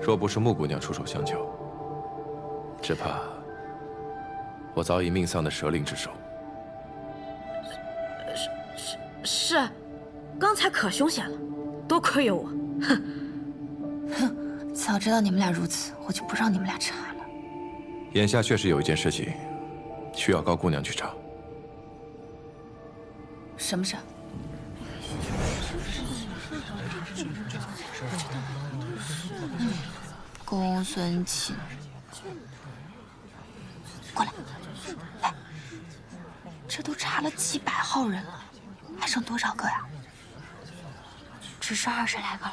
若不是木姑娘出手相救，只怕我早已命丧的蛇灵之手。是，刚才可凶险了，多亏有我。哼，早知道你们俩如此，我就不让你们俩查了。眼下确实有一件事情，需要高姑娘去查。什么事？公孙卿，过来，来，这都查了几百号人了，还剩多少个呀？只剩20来个了。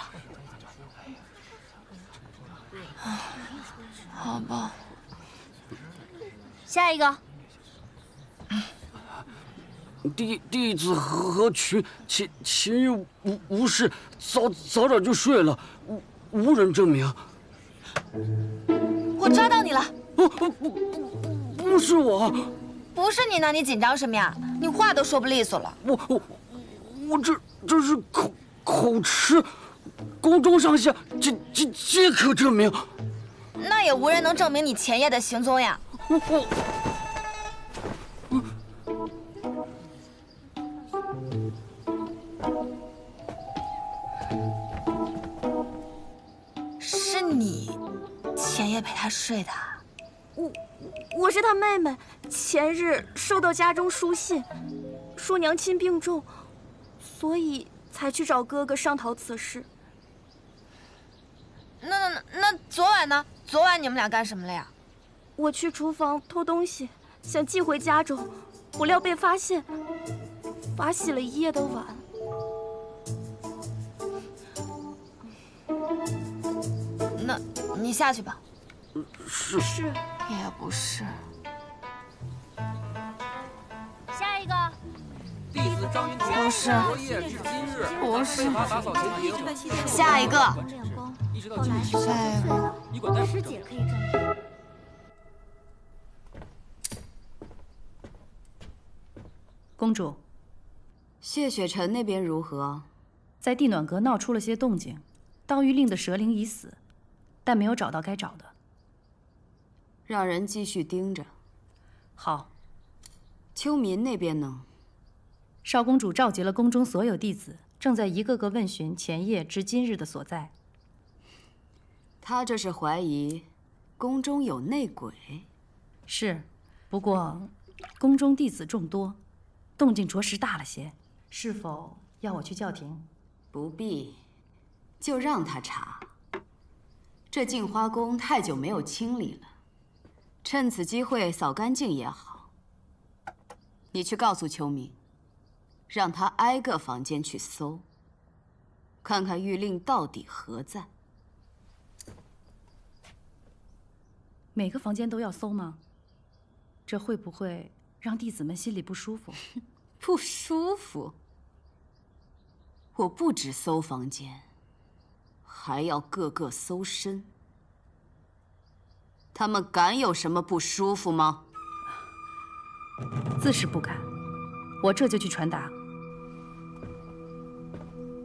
啊，好吧。下一个。弟子何渠前日无事，早点就睡了，无人证明。我抓到你了！不是我，不是你呢？你紧张什么呀？你话都说不利索了。我这是口吃，宫中上下皆可证明。那也无人能证明你前夜的行踪呀。是你前夜陪他睡的？我是他妹妹，前日收到家中书信，说娘亲病重，所以才去找哥哥商讨此事。那昨晚呢？昨晚你们俩干什么了呀？我去厨房偷东西，想寄回家中，不料被发现，罚洗了一夜的碗。那你下去吧。是。也不是。下一个。弟子张云田，不是。昨夜至今日，不是。打扫前庭。下一个。一直到今天。下一个。你管他师姐可以证明。公主，谢雪晨那边如何？在地暖阁闹出了些动静，刀玉令的蛇灵已死，但没有找到该找的。让人继续盯着。好。秋民那边呢？少公主召集了宫中所有弟子，正在一个个问询前夜至今日的所在。他这是怀疑宫中有内鬼。是，不过宫中弟子众多，动静着实大了些。是否要我去叫停？不必，就让他查。这镜花宫太久没有清理了，趁此机会扫干净也好。你去告诉秋明，让他挨个房间去搜，看看玉令到底何在。每个房间都要搜吗？这会不会让弟子们心里不舒服？不舒服？我不止搜房间，还要个个搜身。他们敢有什么不舒服吗？自是不敢，我这就去传达。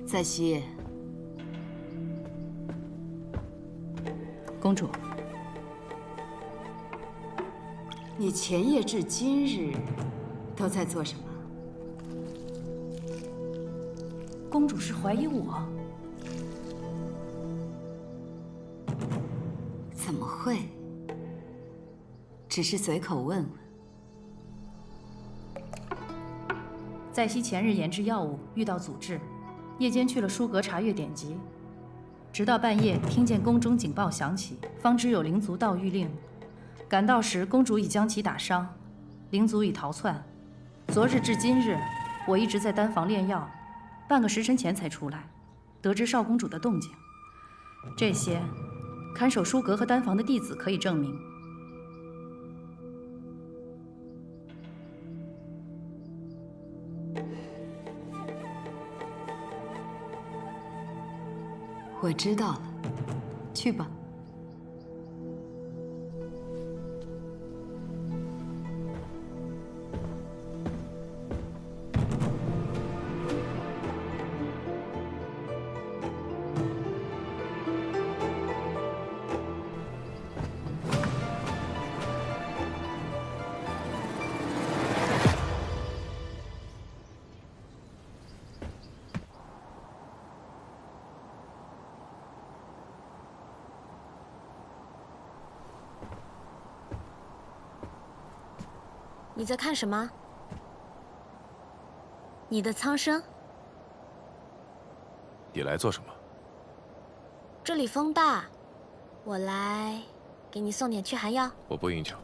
在西，公主，你前夜至今日都在做什么？公主是怀疑我？怎么会？只是随口问问。在西前日研制药物遇到阻滞，夜间去了书阁查阅典籍，直到半夜听见宫中警报响起，方知有灵族盗玉令。赶到时，公主已将其打伤，灵族已逃窜。昨日至今日，我一直在丹房炼药，半个时辰前才出来，得知少公主的动静。这些，看守书阁和丹房的弟子可以证明。我知道了，去吧。你在看什么？你的苍生？你来做什么？这里风大，我来给你送点驱寒药。我不饮酒。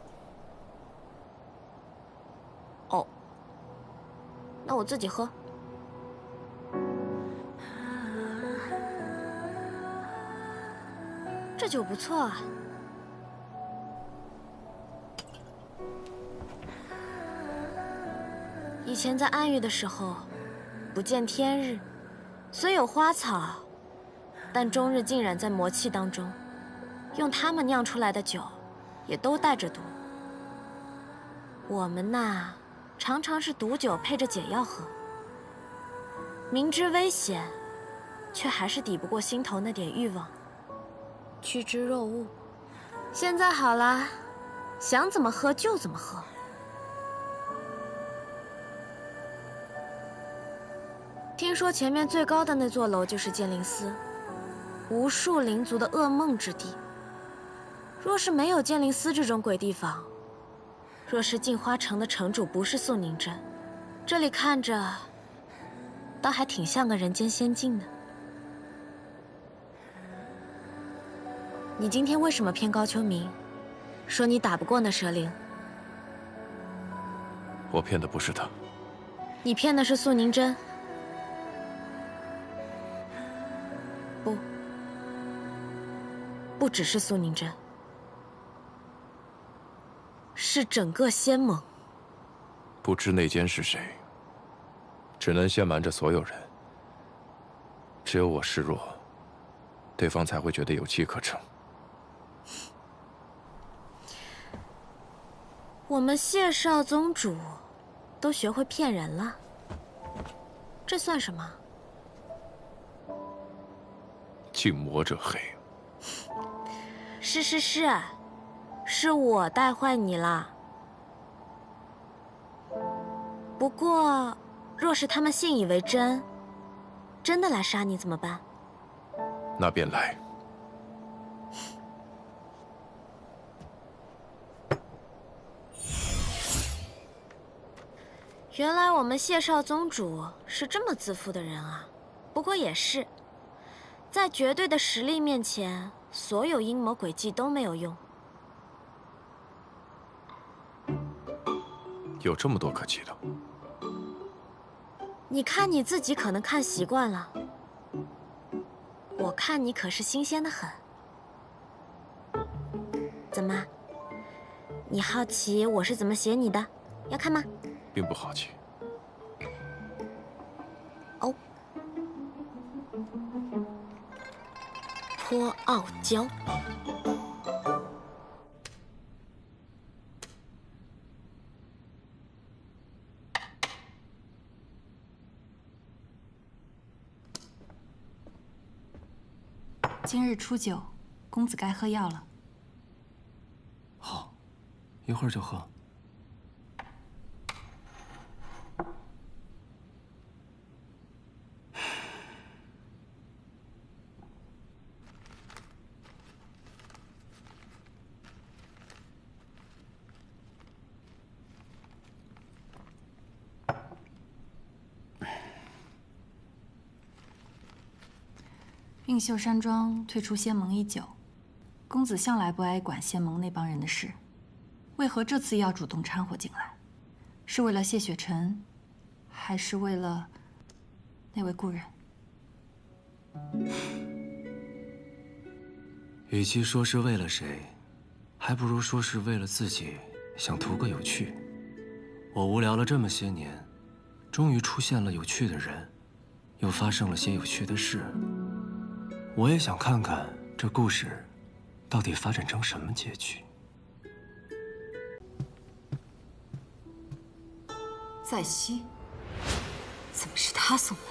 哦，那我自己喝。这酒不错啊。以前在暗域的时候，不见天日，虽有花草，但终日浸染在魔气当中，用他们酿出来的酒，也都带着毒。我们呐，常常是毒酒配着解药喝，明知危险，却还是抵不过心头那点欲望，趋之若鹜。现在好了，想怎么喝就怎么喝。听说前面最高的那座楼就是剑灵司，无数灵族的噩梦之地。若是没有剑灵司这种鬼地方，若是镜花城的城主不是素宁真，这里看着倒还挺像个人间仙境的。你今天为什么骗高秋明，说你打不过那蛇灵？我骗的不是他，你骗的是素宁真。不只是素宁真，是整个仙盟。不知内奸是谁，只能先瞒着所有人。只有我示弱，对方才会觉得有机可乘。我们谢少宗主都学会骗人了，这算什么？敬魔者黑。是我带坏你了。不过，若是他们信以为真，真的来杀你怎么办？那便来。原来我们谢少宗主是这么自负的人啊！不过也是，在绝对的实力面前，所有阴谋诡计都没有用。有这么多可记的？你看你自己可能看习惯了，我看你可是新鲜的很。怎么？你好奇我是怎么写你的？要看吗？并不好奇。哦，颇傲娇。今日初九，公子该喝药了。好，一会儿就喝。映秀山庄退出仙盟已久，公子向来不爱管仙盟那帮人的事，为何这次要主动掺和进来？是为了谢雪晨，还是为了那位故人？与其说是为了谁，还不如说是为了自己，想图个有趣。我无聊了这么些年，终于出现了有趣的人，又发生了些有趣的事。我也想看看这故事到底发展成什么结局。在西，怎么是他送来？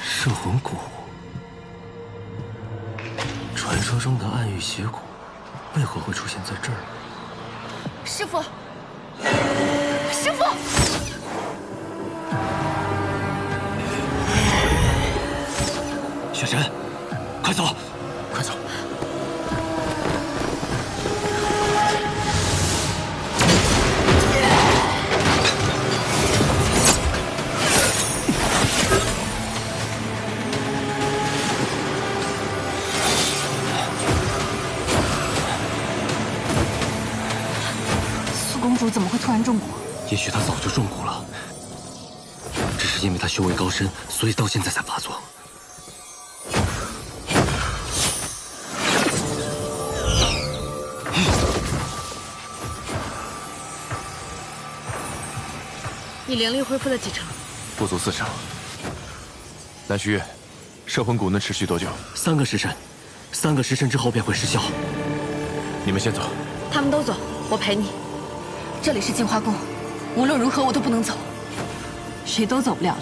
摄魂骨，传说中的暗域邪骨，为何会出现在这儿？师傅，师傅！雪晨，快走，快走！苏公主怎么会突然中蛊？也许她早就中蛊了，只是因为她修为高深，所以到现在才发作。 你灵力恢复了几成？不足4成。南虚月，摄魂蛊能持续多久？3个时辰，3个时辰之后便会失效。你们先走。他们都走，我陪你。这里是净化宫，无论如何我都不能走。谁都走不了了。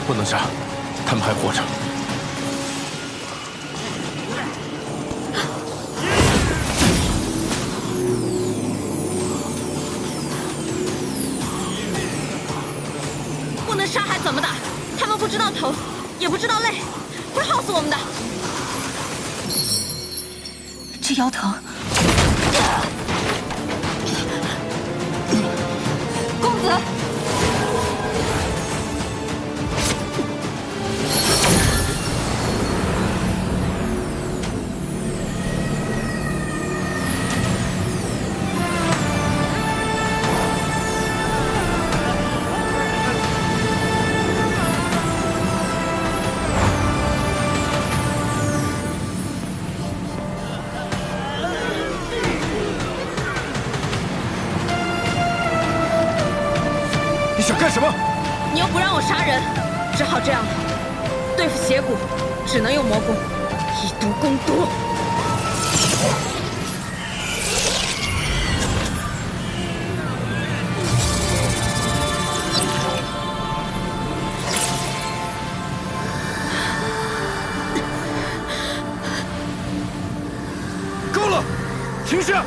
不能杀。 他们还活着。不能杀还怎么打？他们不知道疼，也不知道累，会耗死我们的。这腰疼。公子。 想干什么？你又不让我杀人，只好这样了。对付邪蛊，只能用魔功，以毒攻毒。够了，停下！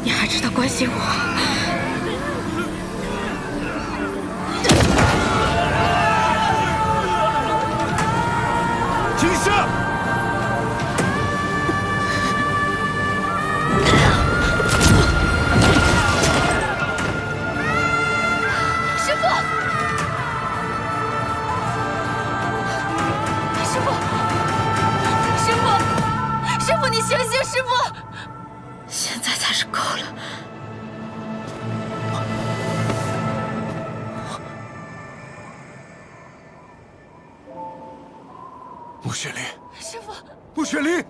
你还知道关心我？ 停下！师父！师父！师父！师父，你醒醒！师父！现在才是够了。 穆雪梨，师父，穆雪梨，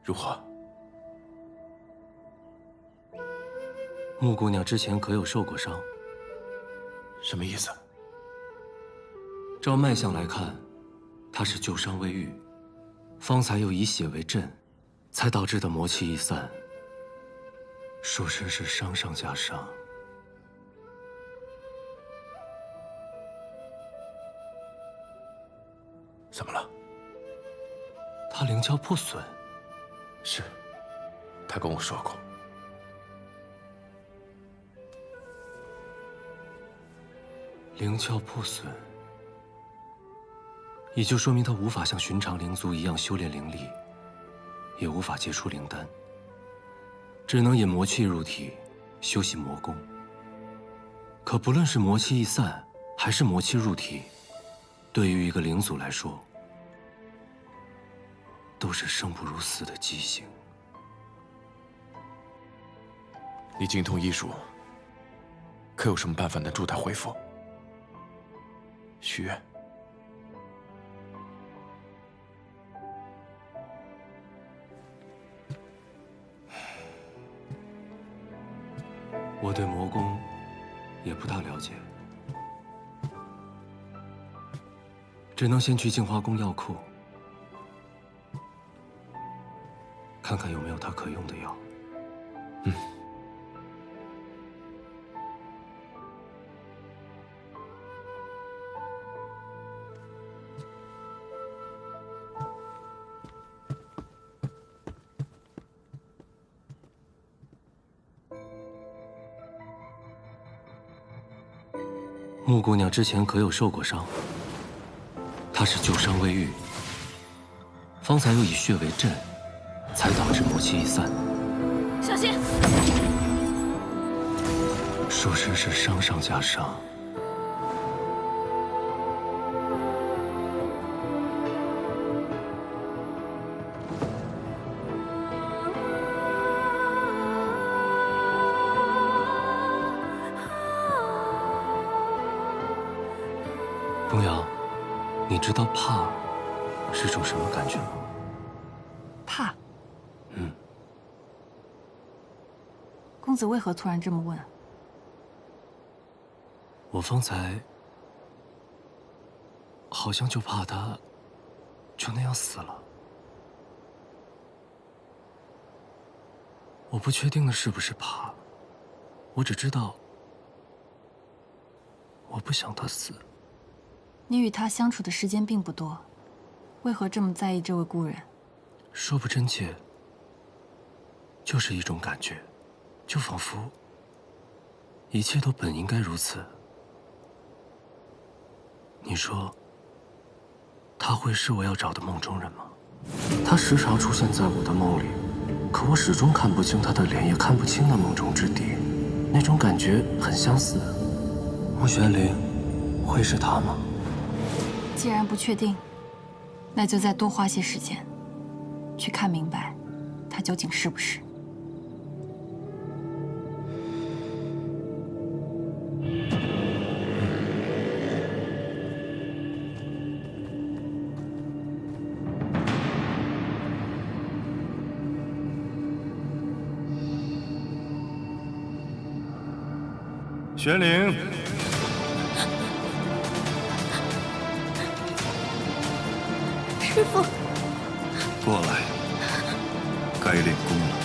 如何？穆姑娘之前可有受过伤？什么意思？ 照脉象来看，他是旧伤未愈，方才又以血为阵，才导致的魔气易散。属实是伤上加伤。怎么了？他灵窍破损。是，他跟我说过。灵窍破损。 也就说明他无法像寻常灵族一样修炼灵力，也无法结出灵丹，只能引魔气入体，修习魔功。可不论是魔气易散，还是魔气入体，对于一个灵族来说，都是生不如死的畸形。你精通医术，可有什么办法能助他恢复？许愿。 我对魔功也不大了解，只能先去净华宫药库，看看有没有他可用的药。嗯。穆姑娘之前可有受过伤？她是旧伤未愈，方才又以血为阵，才导致魔气易散。小心！属实是伤上加伤。东阳，你知道怕是种什么感觉吗？怕？嗯。公子为何突然这么问？我方才好像就怕他就那样死了。我不确定的是不是怕，我只知道我不想他死。你与他相处的时间并不多，为何这么在意这位故人？说不真切，就是一种感觉，就仿佛一切都本应该如此。你说，他会是我要找的梦中人吗？他时常出现在我的梦里，可我始终看不清他的脸，也看不清那梦中之地。那种感觉很相似。穆玄灵，会是他吗？既然不确定，那就再多花些时间，去看明白，他究竟是不是。玄灵，师父，过来，该练功了。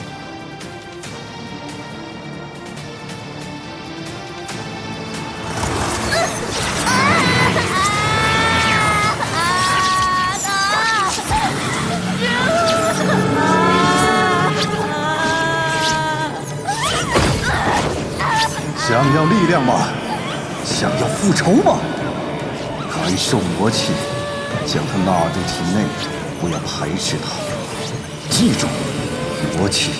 想要力量吗？想要复仇吗？感受魔气，将它纳入体内，不要排斥它。记住，魔气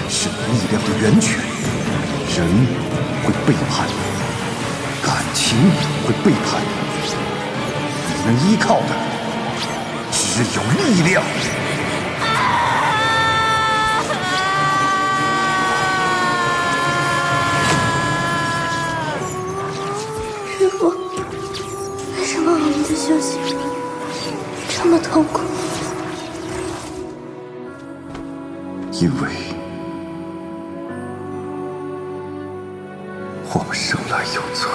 是力量的源泉。人会背叛，感情会背叛，你能依靠的只有力量。师父，为什么我们的修行这么痛苦？因为我们生来有罪。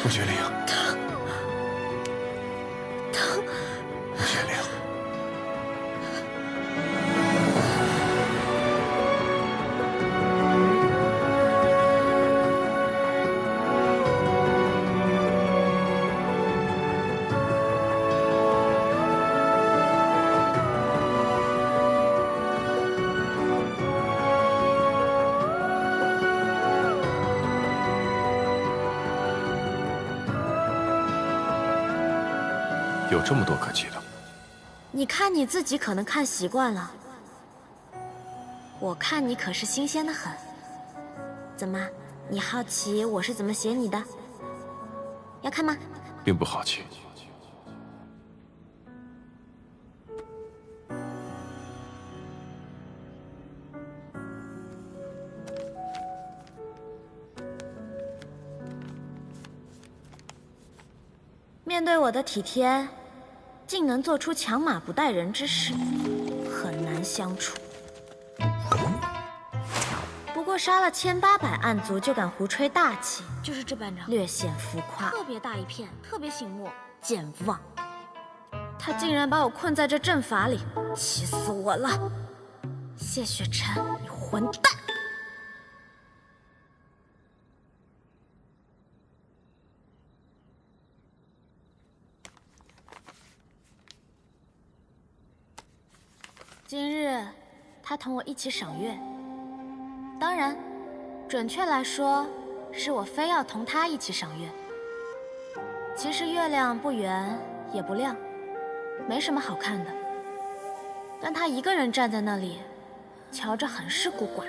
穆玄灵，疼，穆玄灵。有这么多可记的？你看你自己可能看习惯了，我看你可是新鲜的很。怎么，你好奇我是怎么写你的？要看吗？并不好奇。对我的体贴，竟能做出强马不带人之事，很难相处。不过杀了1800暗族就敢胡吹大气，就是这班长，略显浮夸，特别大一片，特别醒目，健忘。他竟然把我困在这阵法里，气死我了！谢雪晨，你混蛋！今日，他同我一起赏月。当然，准确来说，是我非要同他一起赏月。其实月亮不圆也不亮，没什么好看的。但他一个人站在那里，瞧着很是孤寡。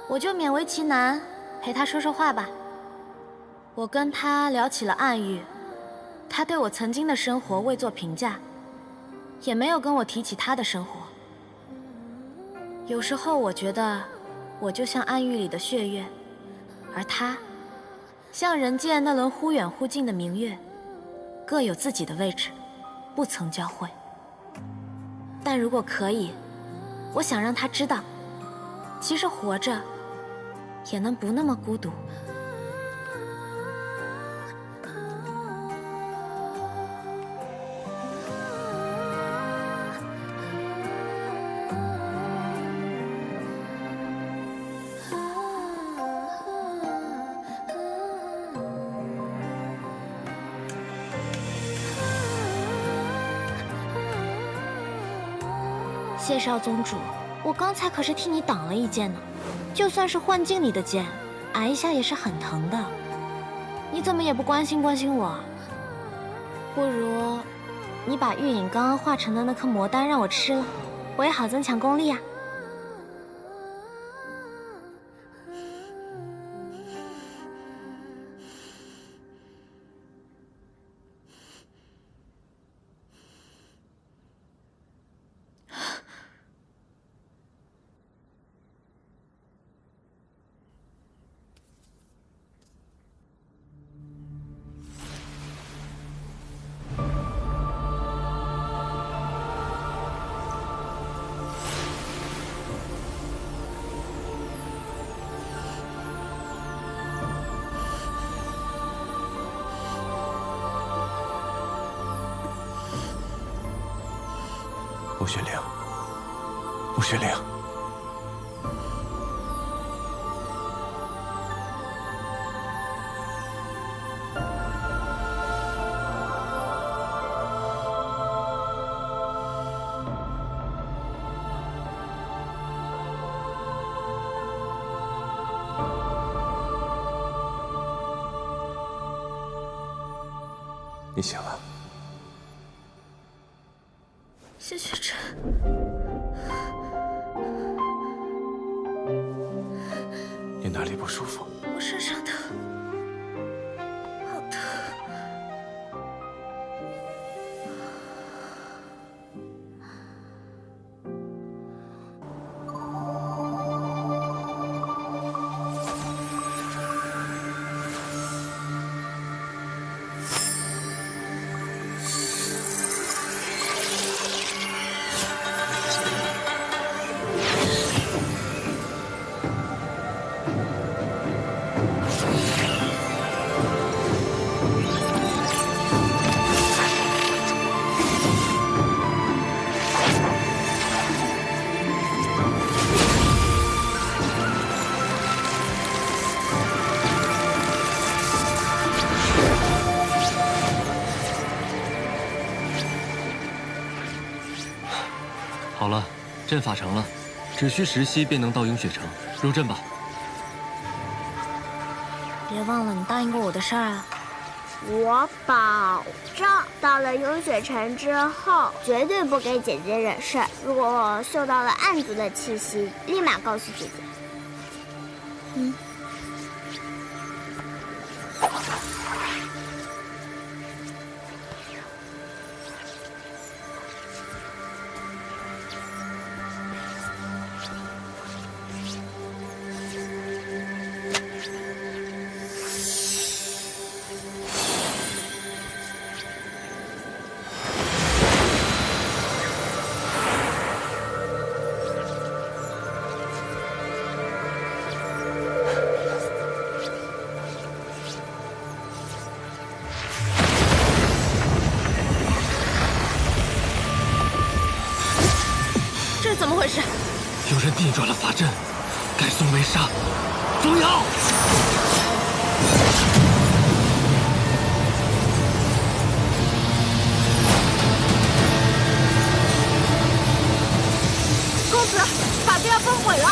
我就勉为其难，陪他说说话吧。我跟他聊起了暗喻，他对我曾经的生活未作评价，也没有跟我提起他的生活。有时候我觉得，我就像暗喻里的血月，而他，像人界那轮忽远忽近的明月，各有自己的位置，不曾交汇。但如果可以，我想让他知道，其实活着，也能不那么孤独。谢少宗主，我刚才可是替你挡了一剑呢。就算是幻境里的剑，挨一下也是很疼的。你怎么也不关心关心我？不如你把玉影刚刚化成的那颗魔丹让我吃了，我也好增强功力啊。穆雪玲，穆雪玲，你醒了。谢雪晨，你哪里不舒服？我身上疼，好疼。好了，阵法成了，只需10息便能到雍雪城。入阵吧。别忘了你答应过我的事儿啊！我保证，到了雍雪城之后，绝对不给姐姐惹事。如果我嗅到了暗族的气息，立马告诉姐姐。嗯。回事？有人逆转了法阵，改宋为杀。封瑶，公子，法阵要崩毁了！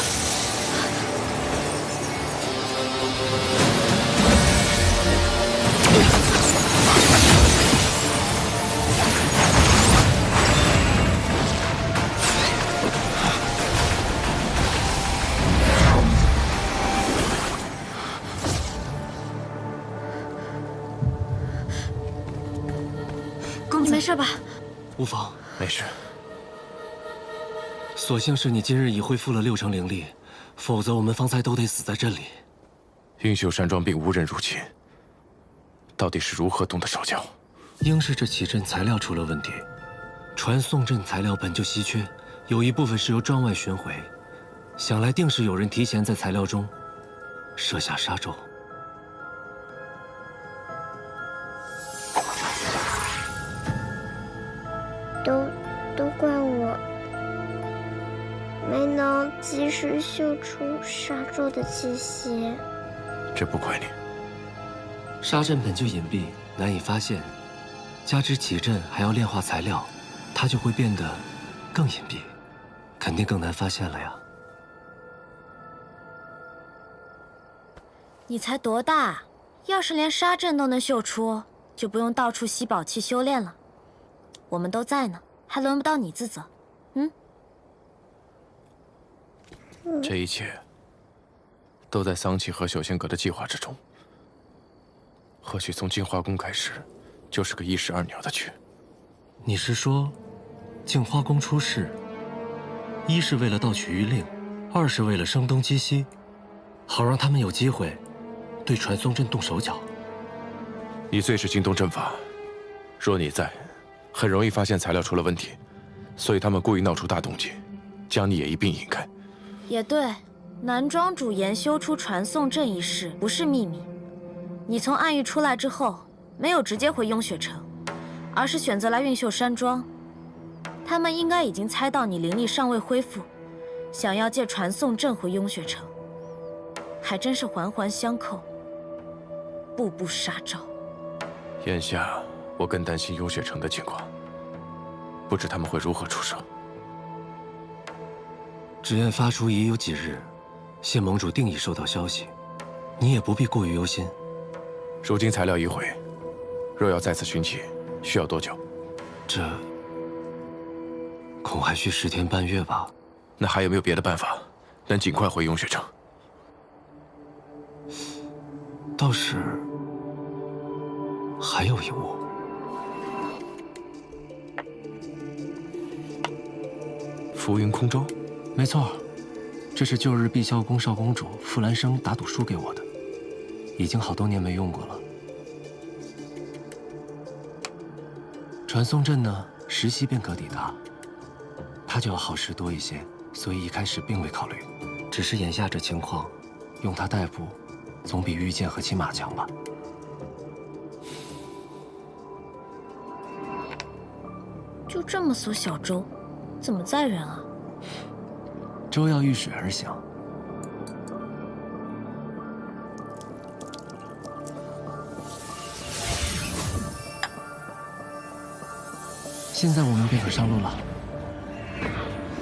公子没事吧？无妨，没事。所幸是你今日已恢复了6成灵力，否则我们方才都得死在这里。云秀山庄并无人入侵，到底是如何动的手脚？应是这起阵材料出了问题。传送阵材料本就稀缺，有一部分是由庄外寻回，想来定是有人提前在材料中设下杀咒。都怪我没能及时嗅出杀咒的气息。这不怪你。杀阵本就隐蔽，难以发现，加之起阵还要炼化材料，它就会变得更隐蔽，肯定更难发现了呀。你才多大？要是连杀阵都能嗅出，就不用到处吸宝器修炼了。我们都在呢，还轮不到你自责。这一切都在桑启和小仙阁的计划之中。或许从净化宫开始，就是个一石二鸟的局。你是说，净化宫出事，一是为了盗取玉令，二是为了声东击西，好让他们有机会对传送阵动手脚？你最是精通阵法，若你在，很容易发现材料出了问题，所以他们故意闹出大动静，将你也一并引开。也对，南庄主研修出传送阵一事不是秘密。你从暗域出来之后，没有直接回雍雪城，而是选择来运秀山庄。他们应该已经猜到你灵力尚未恢复，想要借传送阵回雍雪城，还真是环环相扣，步步杀招。眼下我更担心雍雪城的情况，不知他们会如何出手。纸雁发出已有几日，谢盟主定已收到消息，你也不必过于忧心。如今材料已毁，若要再次寻起，需要多久？这恐还需10天半月吧。那还有没有别的办法，能尽快回雍雪城？倒是还有一物。浮云空舟。没错，这是旧日碧霄宫少公主傅兰生打赌输给我的，已经好多年没用过了。传送阵呢，时息便可抵达，它就要耗时多一些，所以一开始并未考虑。只是眼下这情况，用它代步，总比御剑和骑马强吧。就这么艘小舟，怎么载人啊？舟要遇水而行。现在我们便可上路了。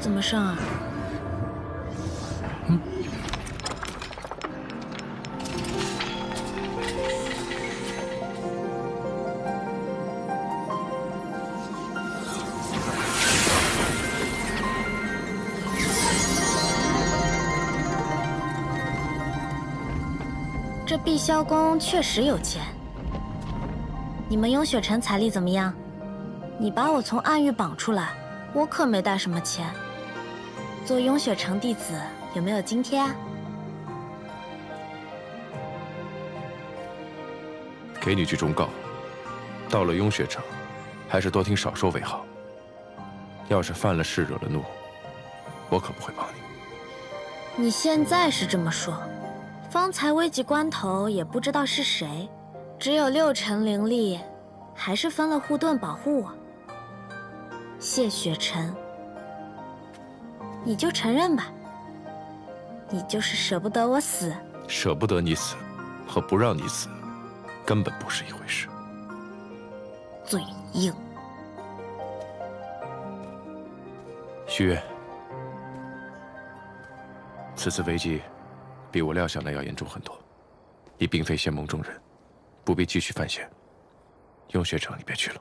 怎么上啊？这碧霄宫确实有钱。你们雍雪城财力怎么样？你把我从暗域绑出来，我可没带什么钱。做雍雪城弟子有没有津贴啊？给你句忠告，到了雍雪城，还是多听少说为好。要是犯了事惹了怒，我可不会帮你。你现在是这么说。方才危急关头也不知道是谁，只有6成灵力，还是分了护盾保护我。谢雪晨，你就承认吧，你就是舍不得我死。舍不得你死，和不让你死，根本不是一回事。嘴硬。许月，此次危机比我料想的要严重很多，你并非仙盟中人，不必继续犯险。雍雪城，你别去了。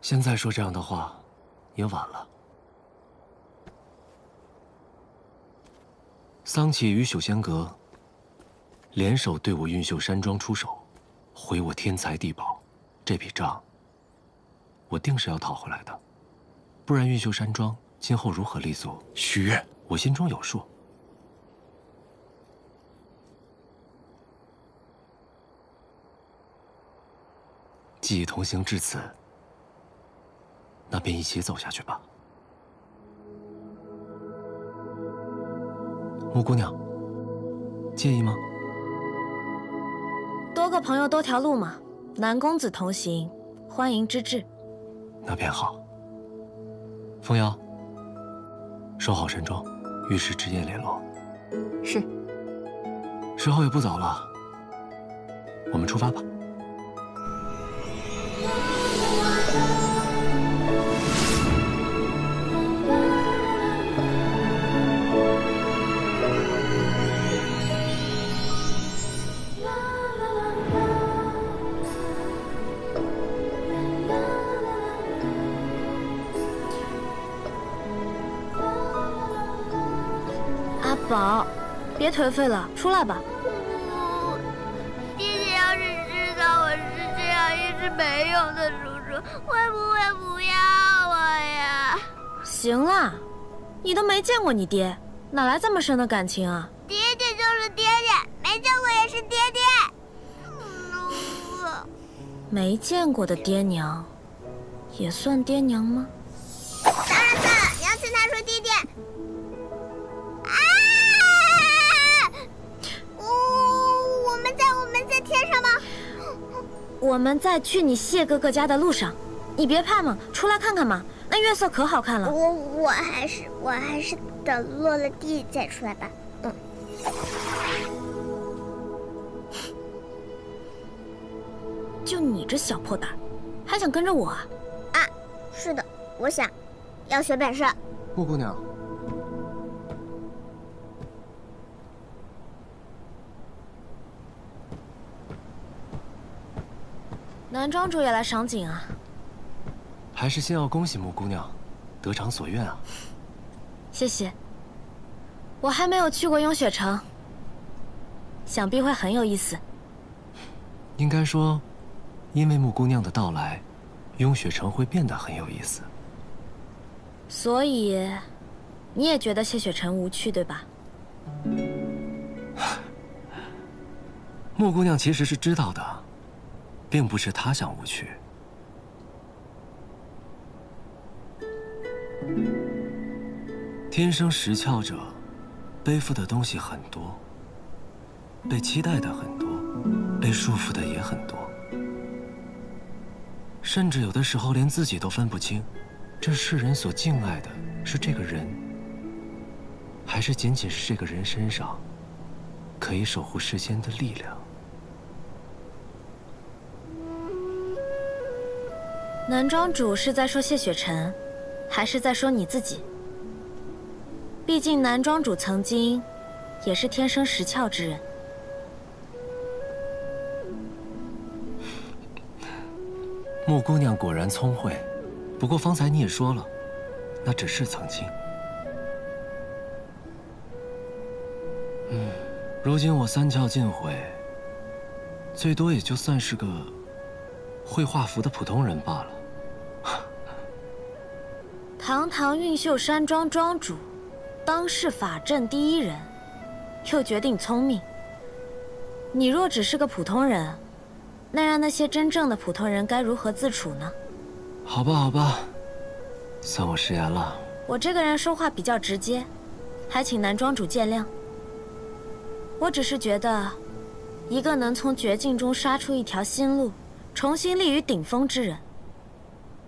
现在说这样的话，也晚了。桑启与朽仙阁联手对我运秀山庄出手，毁我天才地宝，这笔账我定是要讨回来的。不然运秀山庄今后如何立足？许月，我心中有数。既已同行至此，那便一起走下去吧。木姑娘，介意吗？多个朋友多条路嘛，南公子同行，欢迎之至。那便好。凤瑶，守好山庄，遇事直言联络。是。时候也不早了，我们出发吧。阿宝，别颓废了，出来吧。爹爹要是知道我是这样一只没用的叔叔，会不会不要我呀？行啦，你都没见过你爹，哪来这么深的感情啊？爹爹就是爹爹，没见过也是爹爹。没见过的爹娘，也算爹娘吗？当然算了，你要听他说爹爹。我们在天上吗？我们在去你谢哥哥家的路上，你别怕嘛，出来看看嘛，那月色可好看了。我还是等落了地再出来吧。就你这小破胆，还想跟着我啊？啊，是的，我想要学本事。木姑娘。南庄主也来赏景啊？还是先要恭喜木姑娘得偿所愿啊！谢谢。我还没有去过雍雪城，想必会很有意思。应该说，因为木姑娘的到来，雍雪城会变得很有意思。所以，你也觉得谢雪城无趣，对吧？木姑娘其实是知道的。并不是他想无趣。天生识窍者，背负的东西很多，被期待的很多，被束缚的也很多，甚至有的时候连自己都分不清，这世人所敬爱的是这个人，还是仅仅是这个人身上可以守护世间的力量。南庄主是在说谢雪晨，还是在说你自己？毕竟南庄主曾经也是天生识窍之人。木姑娘果然聪慧，不过方才你也说了，那只是曾经。如今我三窍尽毁，最多也就算是个会画符的普通人罢了。堂堂运秀山庄庄主，当世法阵第一人，又决定聪明。你若只是个普通人，那让那些真正的普通人该如何自处呢？好吧，好吧，算我食言了。我这个人说话比较直接，还请南庄主见谅。我只是觉得，一个能从绝境中杀出一条新路，重新立于顶峰之人，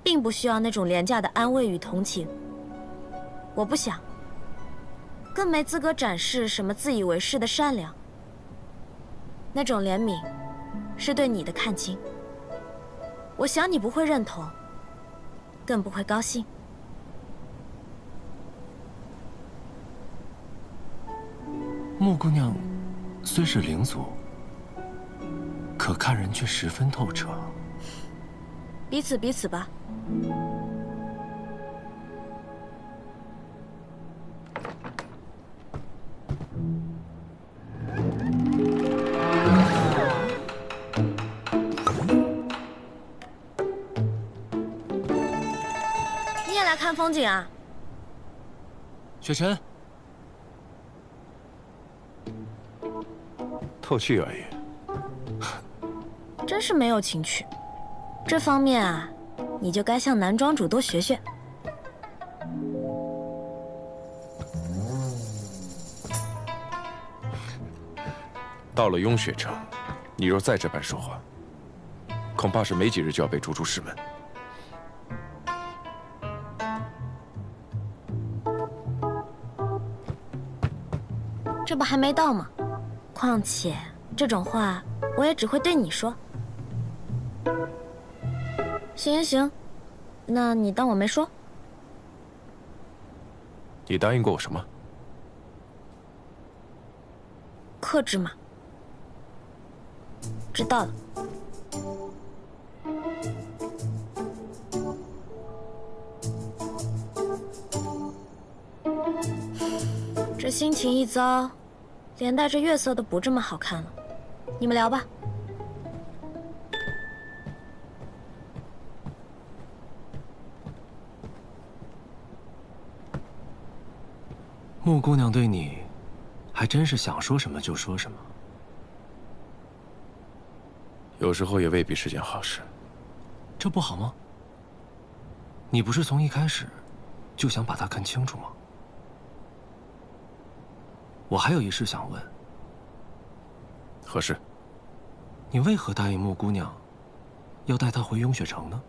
并不需要那种廉价的安慰与同情。我不想，更没资格展示什么自以为是的善良。那种怜悯，是对你的看轻。我想你不会认同，更不会高兴。穆姑娘虽是灵族，可看人却十分透彻。彼此吧。你也来看风景啊？雪晨，透气而已。真是没有情趣。这方面啊，你就该向男庄主多学学。到了雍雪城，你若再这般说话，恐怕是没几日就要被逐出师门。这不还没到吗？况且这种话我也只会对你说。行，那你当我没说。你答应过我什么？克制嘛。知道了。这心情一糟，连带着月色都不这么好看了。你们聊吧。穆姑娘对你，还真是想说什么就说什么。有时候也未必是件好事。这不好吗？你不是从一开始就想把她看清楚吗？我还有一事想问。何事？你为何答应穆姑娘，要带她回雍雪城呢？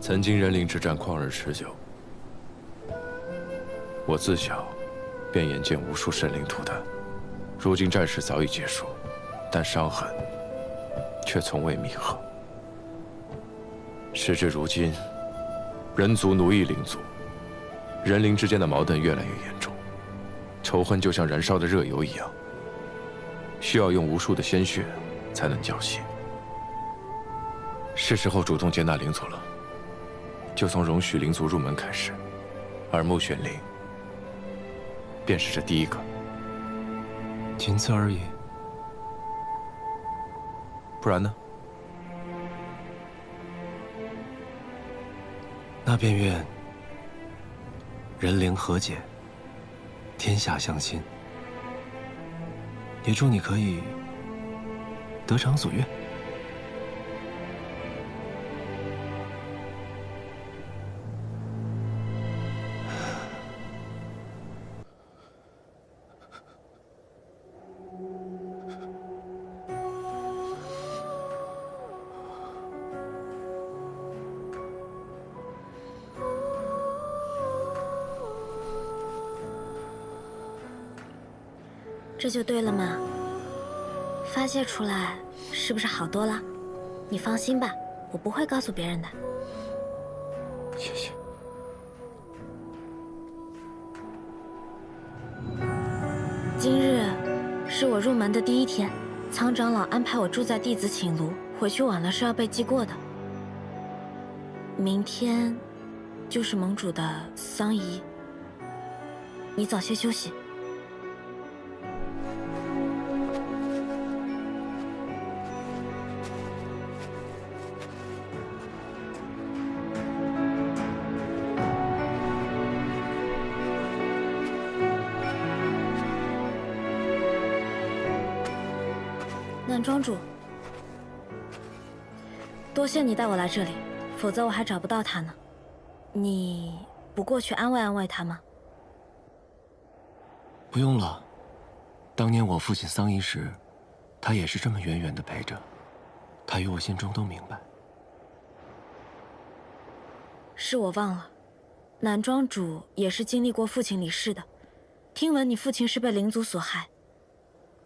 曾经人灵之战旷日持久，我自小便眼见无数神灵涂炭，如今战事早已结束，但伤痕却从未弥合。时至如今，人族奴役灵族，人灵之间的矛盾越来越严重，仇恨就像燃烧的热油一样，需要用无数的鲜血才能浇熄。是时候主动接纳灵族了。就从容许灵族入门开始，而穆玄灵便是这第一个。仅此而已。不然呢？那便愿人灵和解，天下相心。也祝你可以得偿所愿。这就对了嘛。发泄出来是不是好多了？你放心吧，我不会告诉别人的。谢谢。今日是我入门的第一天，苍长老安排我住在弟子寝庐，回去晚了是要被记过的。明天就是盟主的丧仪，你早些休息。南庄主，多谢你带我来这里，否则我还找不到他呢。你不过去安慰安慰他吗？不用了。当年我父亲丧仪时，他也是这么远远的陪着，他与我心中都明白。是我忘了，南庄主也是经历过父亲离世的。听闻你父亲是被灵族所害，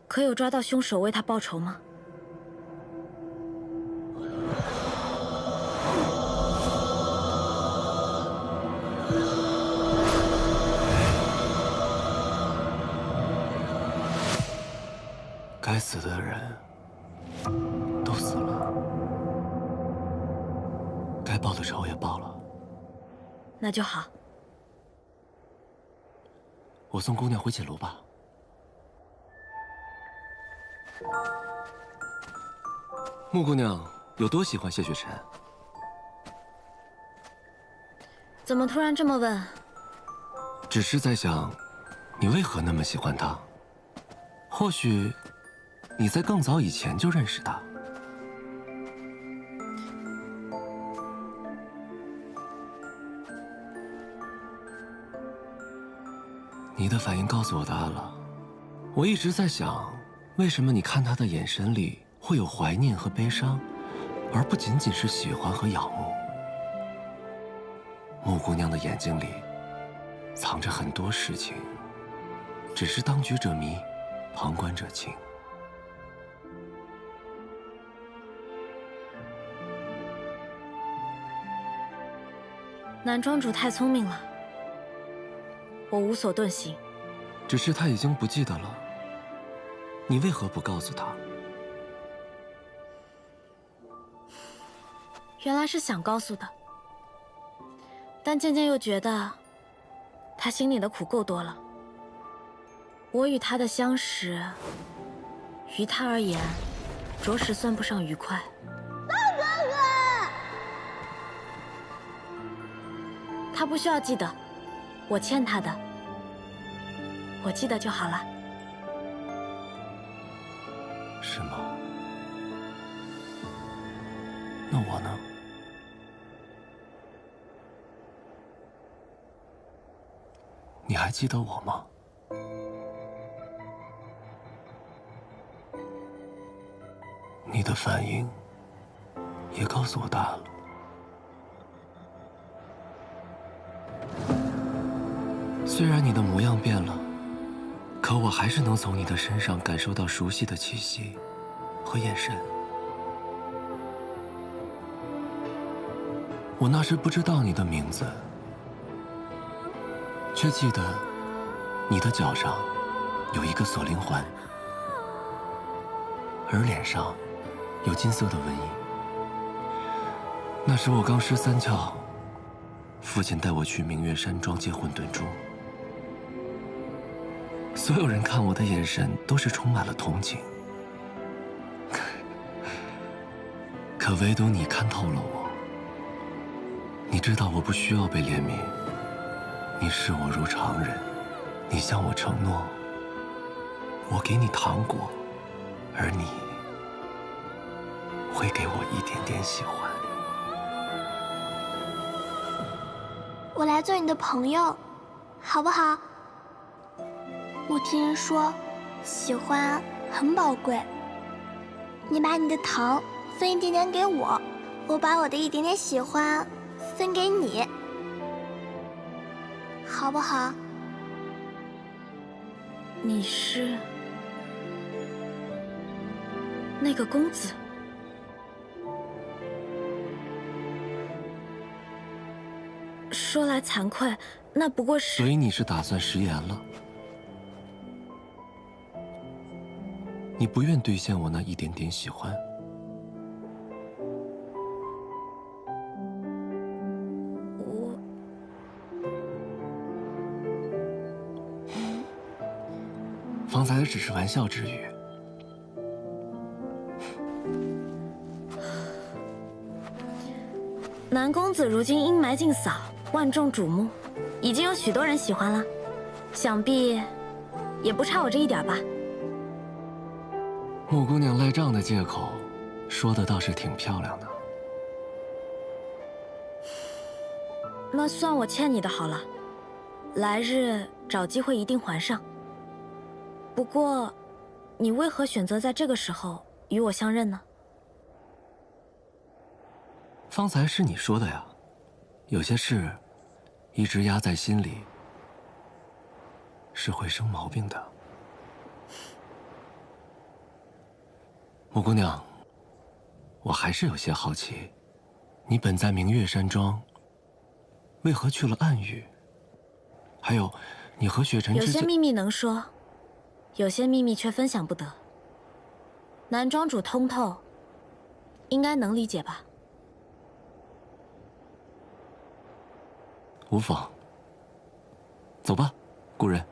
可有抓到凶手为他报仇吗？该死的人都死了，该报的仇也报了。那就好。我送姑娘回锦庐吧。穆姑娘有多喜欢谢雪辰？怎么突然这么问？只是在想，你为何那么喜欢他？或许你在更早以前就认识他。你的反应告诉我答案了。我一直在想，为什么你看他的眼神里会有怀念和悲伤，而不仅仅是喜欢和仰慕。穆姑娘的眼睛里藏着很多事情，只是当局者迷，旁观者清。南庄主太聪明了，我无所遁形。只是他已经不记得了，你为何不告诉他？原来是想告诉的，但渐渐又觉得他心里的苦够多了。我与他的相识，于他而言，着实算不上愉快。大哥哥，他不需要记得，我欠他的，我记得就好了。是吗？那我呢？你还记得我吗？你的反应也告诉我答案了。虽然你的模样变了，可我还是能从你的身上感受到熟悉的气息和眼神。我那时不知道你的名字，却记得你的脚上有一个锁灵环，而脸上有金色的纹印。那时我刚失三窍，父亲带我去明月山庄接混沌珠。所有人看我的眼神都是充满了同情，可唯独你看透了我。你知道我不需要被怜悯，你视我如常人，你向我承诺，我给你糖果，而你会给我一点点喜欢。我来做你的朋友，好不好？我听人说，喜欢很宝贵。你把你的糖分一点点给我，我把我的一点点喜欢分给你，好不好？你是那个公子？说来惭愧，那不过是……所以你是打算食言了？你不愿兑现我那一点点喜欢？方才只是玩笑之语。南公子如今阴霾尽扫，万众瞩目，已经有许多人喜欢了，想必也不差我这一点吧。穆姑娘赖账的借口，说的倒是挺漂亮的。那算我欠你的好了，来日找机会一定还上。不过，你为何选择在这个时候与我相认呢？方才是你说的呀，有些事一直压在心里是会生毛病的。穆姑娘，我还是有些好奇，你本在明月山庄，为何去了暗域？还有，你和雪尘之间……有些秘密能说，有些秘密却分享不得。男庄主通透，应该能理解吧？无妨。走吧，故人。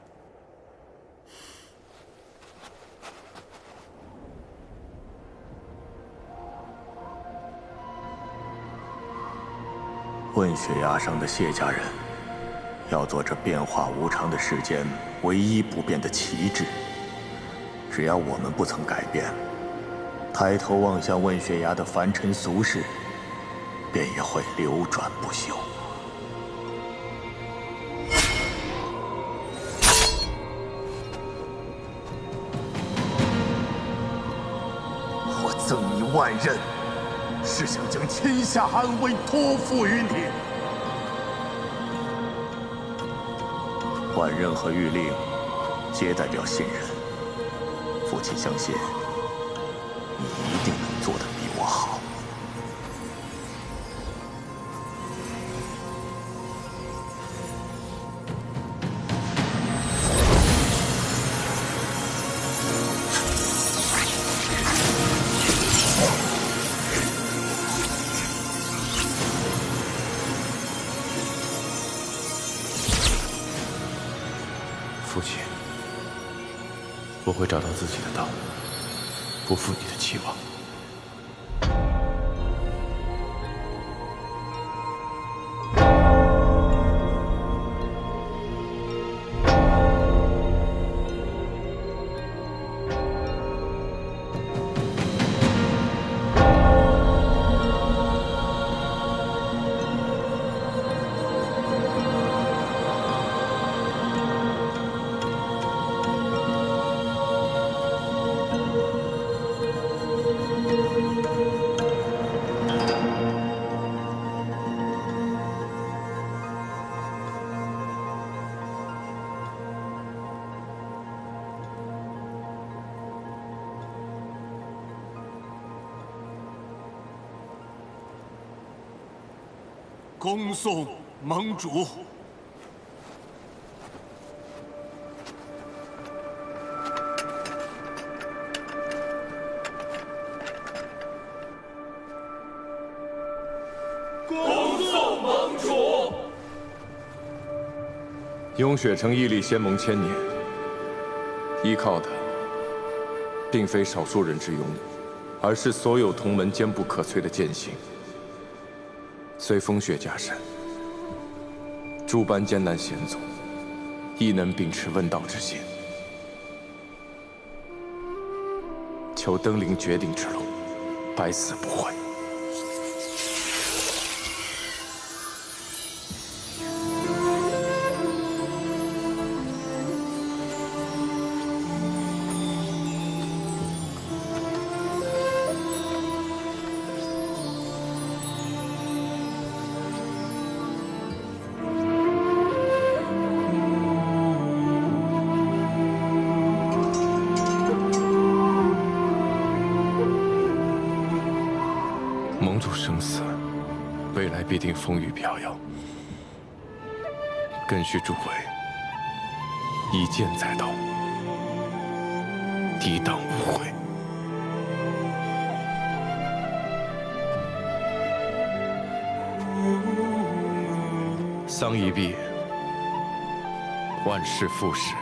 问血崖上的谢家人，要做这变化无常的世间唯一不变的旗帜。只要我们不曾改变，抬头望向问血崖的凡尘俗世，便也会流转不休。我赠你万仞，是想将天下安危托付于你。万仞和玉令皆代表信任，父亲相信你一定能做得比我好。父亲，我会找到自己的道，不负你的期望。恭送盟主。恭送盟主。雍雪城屹立仙盟1000年，依靠的并非少数人之勇武，而是所有同门坚不可摧的剑心。虽风雪加身，诸般艰难险阻，亦能秉持问道之心，求登临绝顶之路，百死不悔。盟主生死，未来必定风雨飘摇，更需诸位以剑在刀，抵挡无悔。丧一毕，万事复始，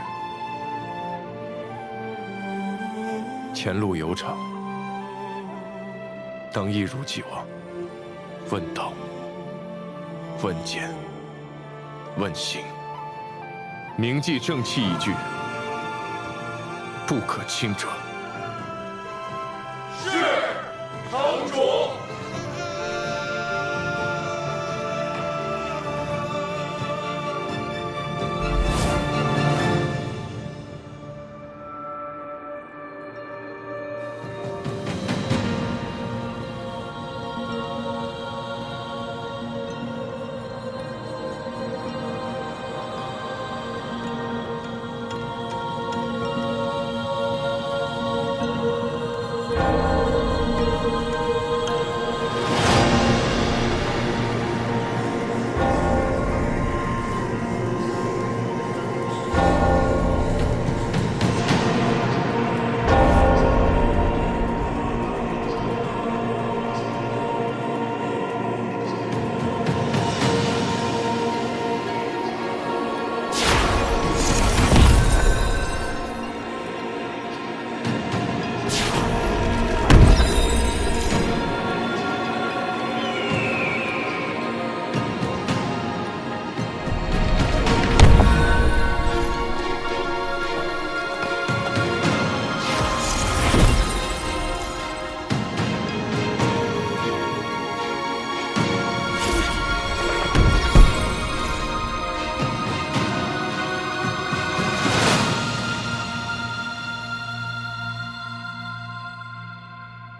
前路悠长，当一如既往，问道、问剑、问行，铭记正气一句，不可轻者。是，城主。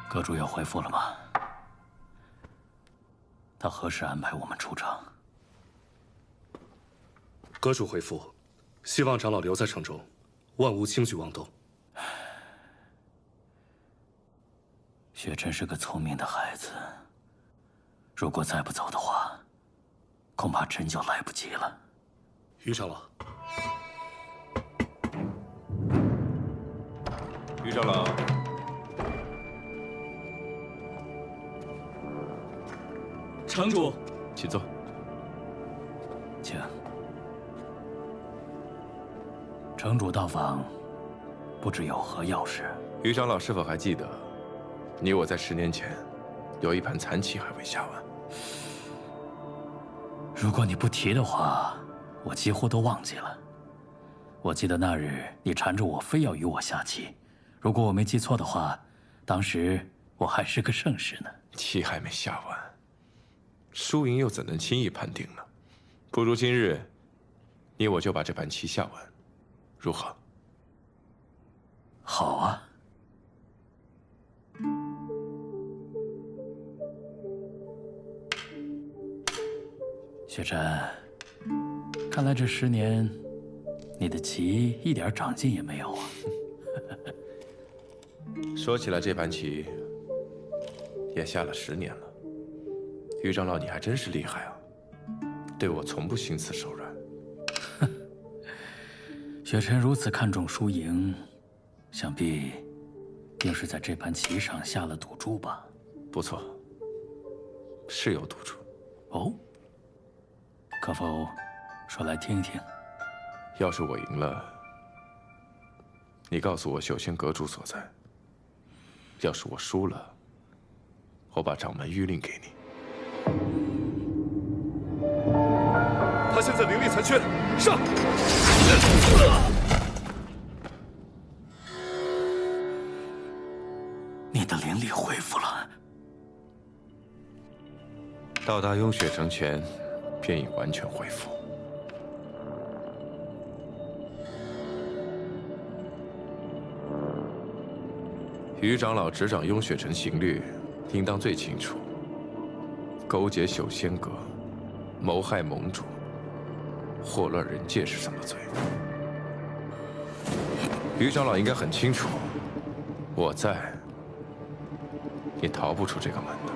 阁主要回复了吗？他何时安排我们出城？阁主回复，希望长老留在城中，万无轻举妄动。雪琛是个聪明的孩子，如果再不走的话，恐怕真就来不及了。于长老，于长老，城主，请坐。请。城主到访，不知有何要事？于长老是否还记得，你我在10年前有一盘残棋还未下完？如果你不提的话，我几乎都忘记了。我记得那日你缠着我，非要与我下棋。如果我没记错的话，当时我还是个圣士呢。棋还没下完，输赢又怎能轻易判定呢？不如今日，你我就把这盘棋下完，如何？好啊。雪琛，看来这10年，你的棋一点长进也没有啊。说起来，这盘棋也下了10年了。于长老，你还真是厉害啊！对我从不心慈手软。雪琛如此看重输赢，想必定是在这盘棋上下了赌注吧？不错，是有赌注。哦，可否说来听听？要是我赢了，你告诉我修仙阁主所在；要是我输了，我把掌门谕令给你。他现在灵力残缺，上！你的灵力恢复了。到达雍雪城前，便已完全恢复。于长老执掌雍雪城刑律，应当最清楚。勾结修仙阁，谋害盟主，祸乱人界是什么罪？于长老应该很清楚，我在，你逃不出这个门的。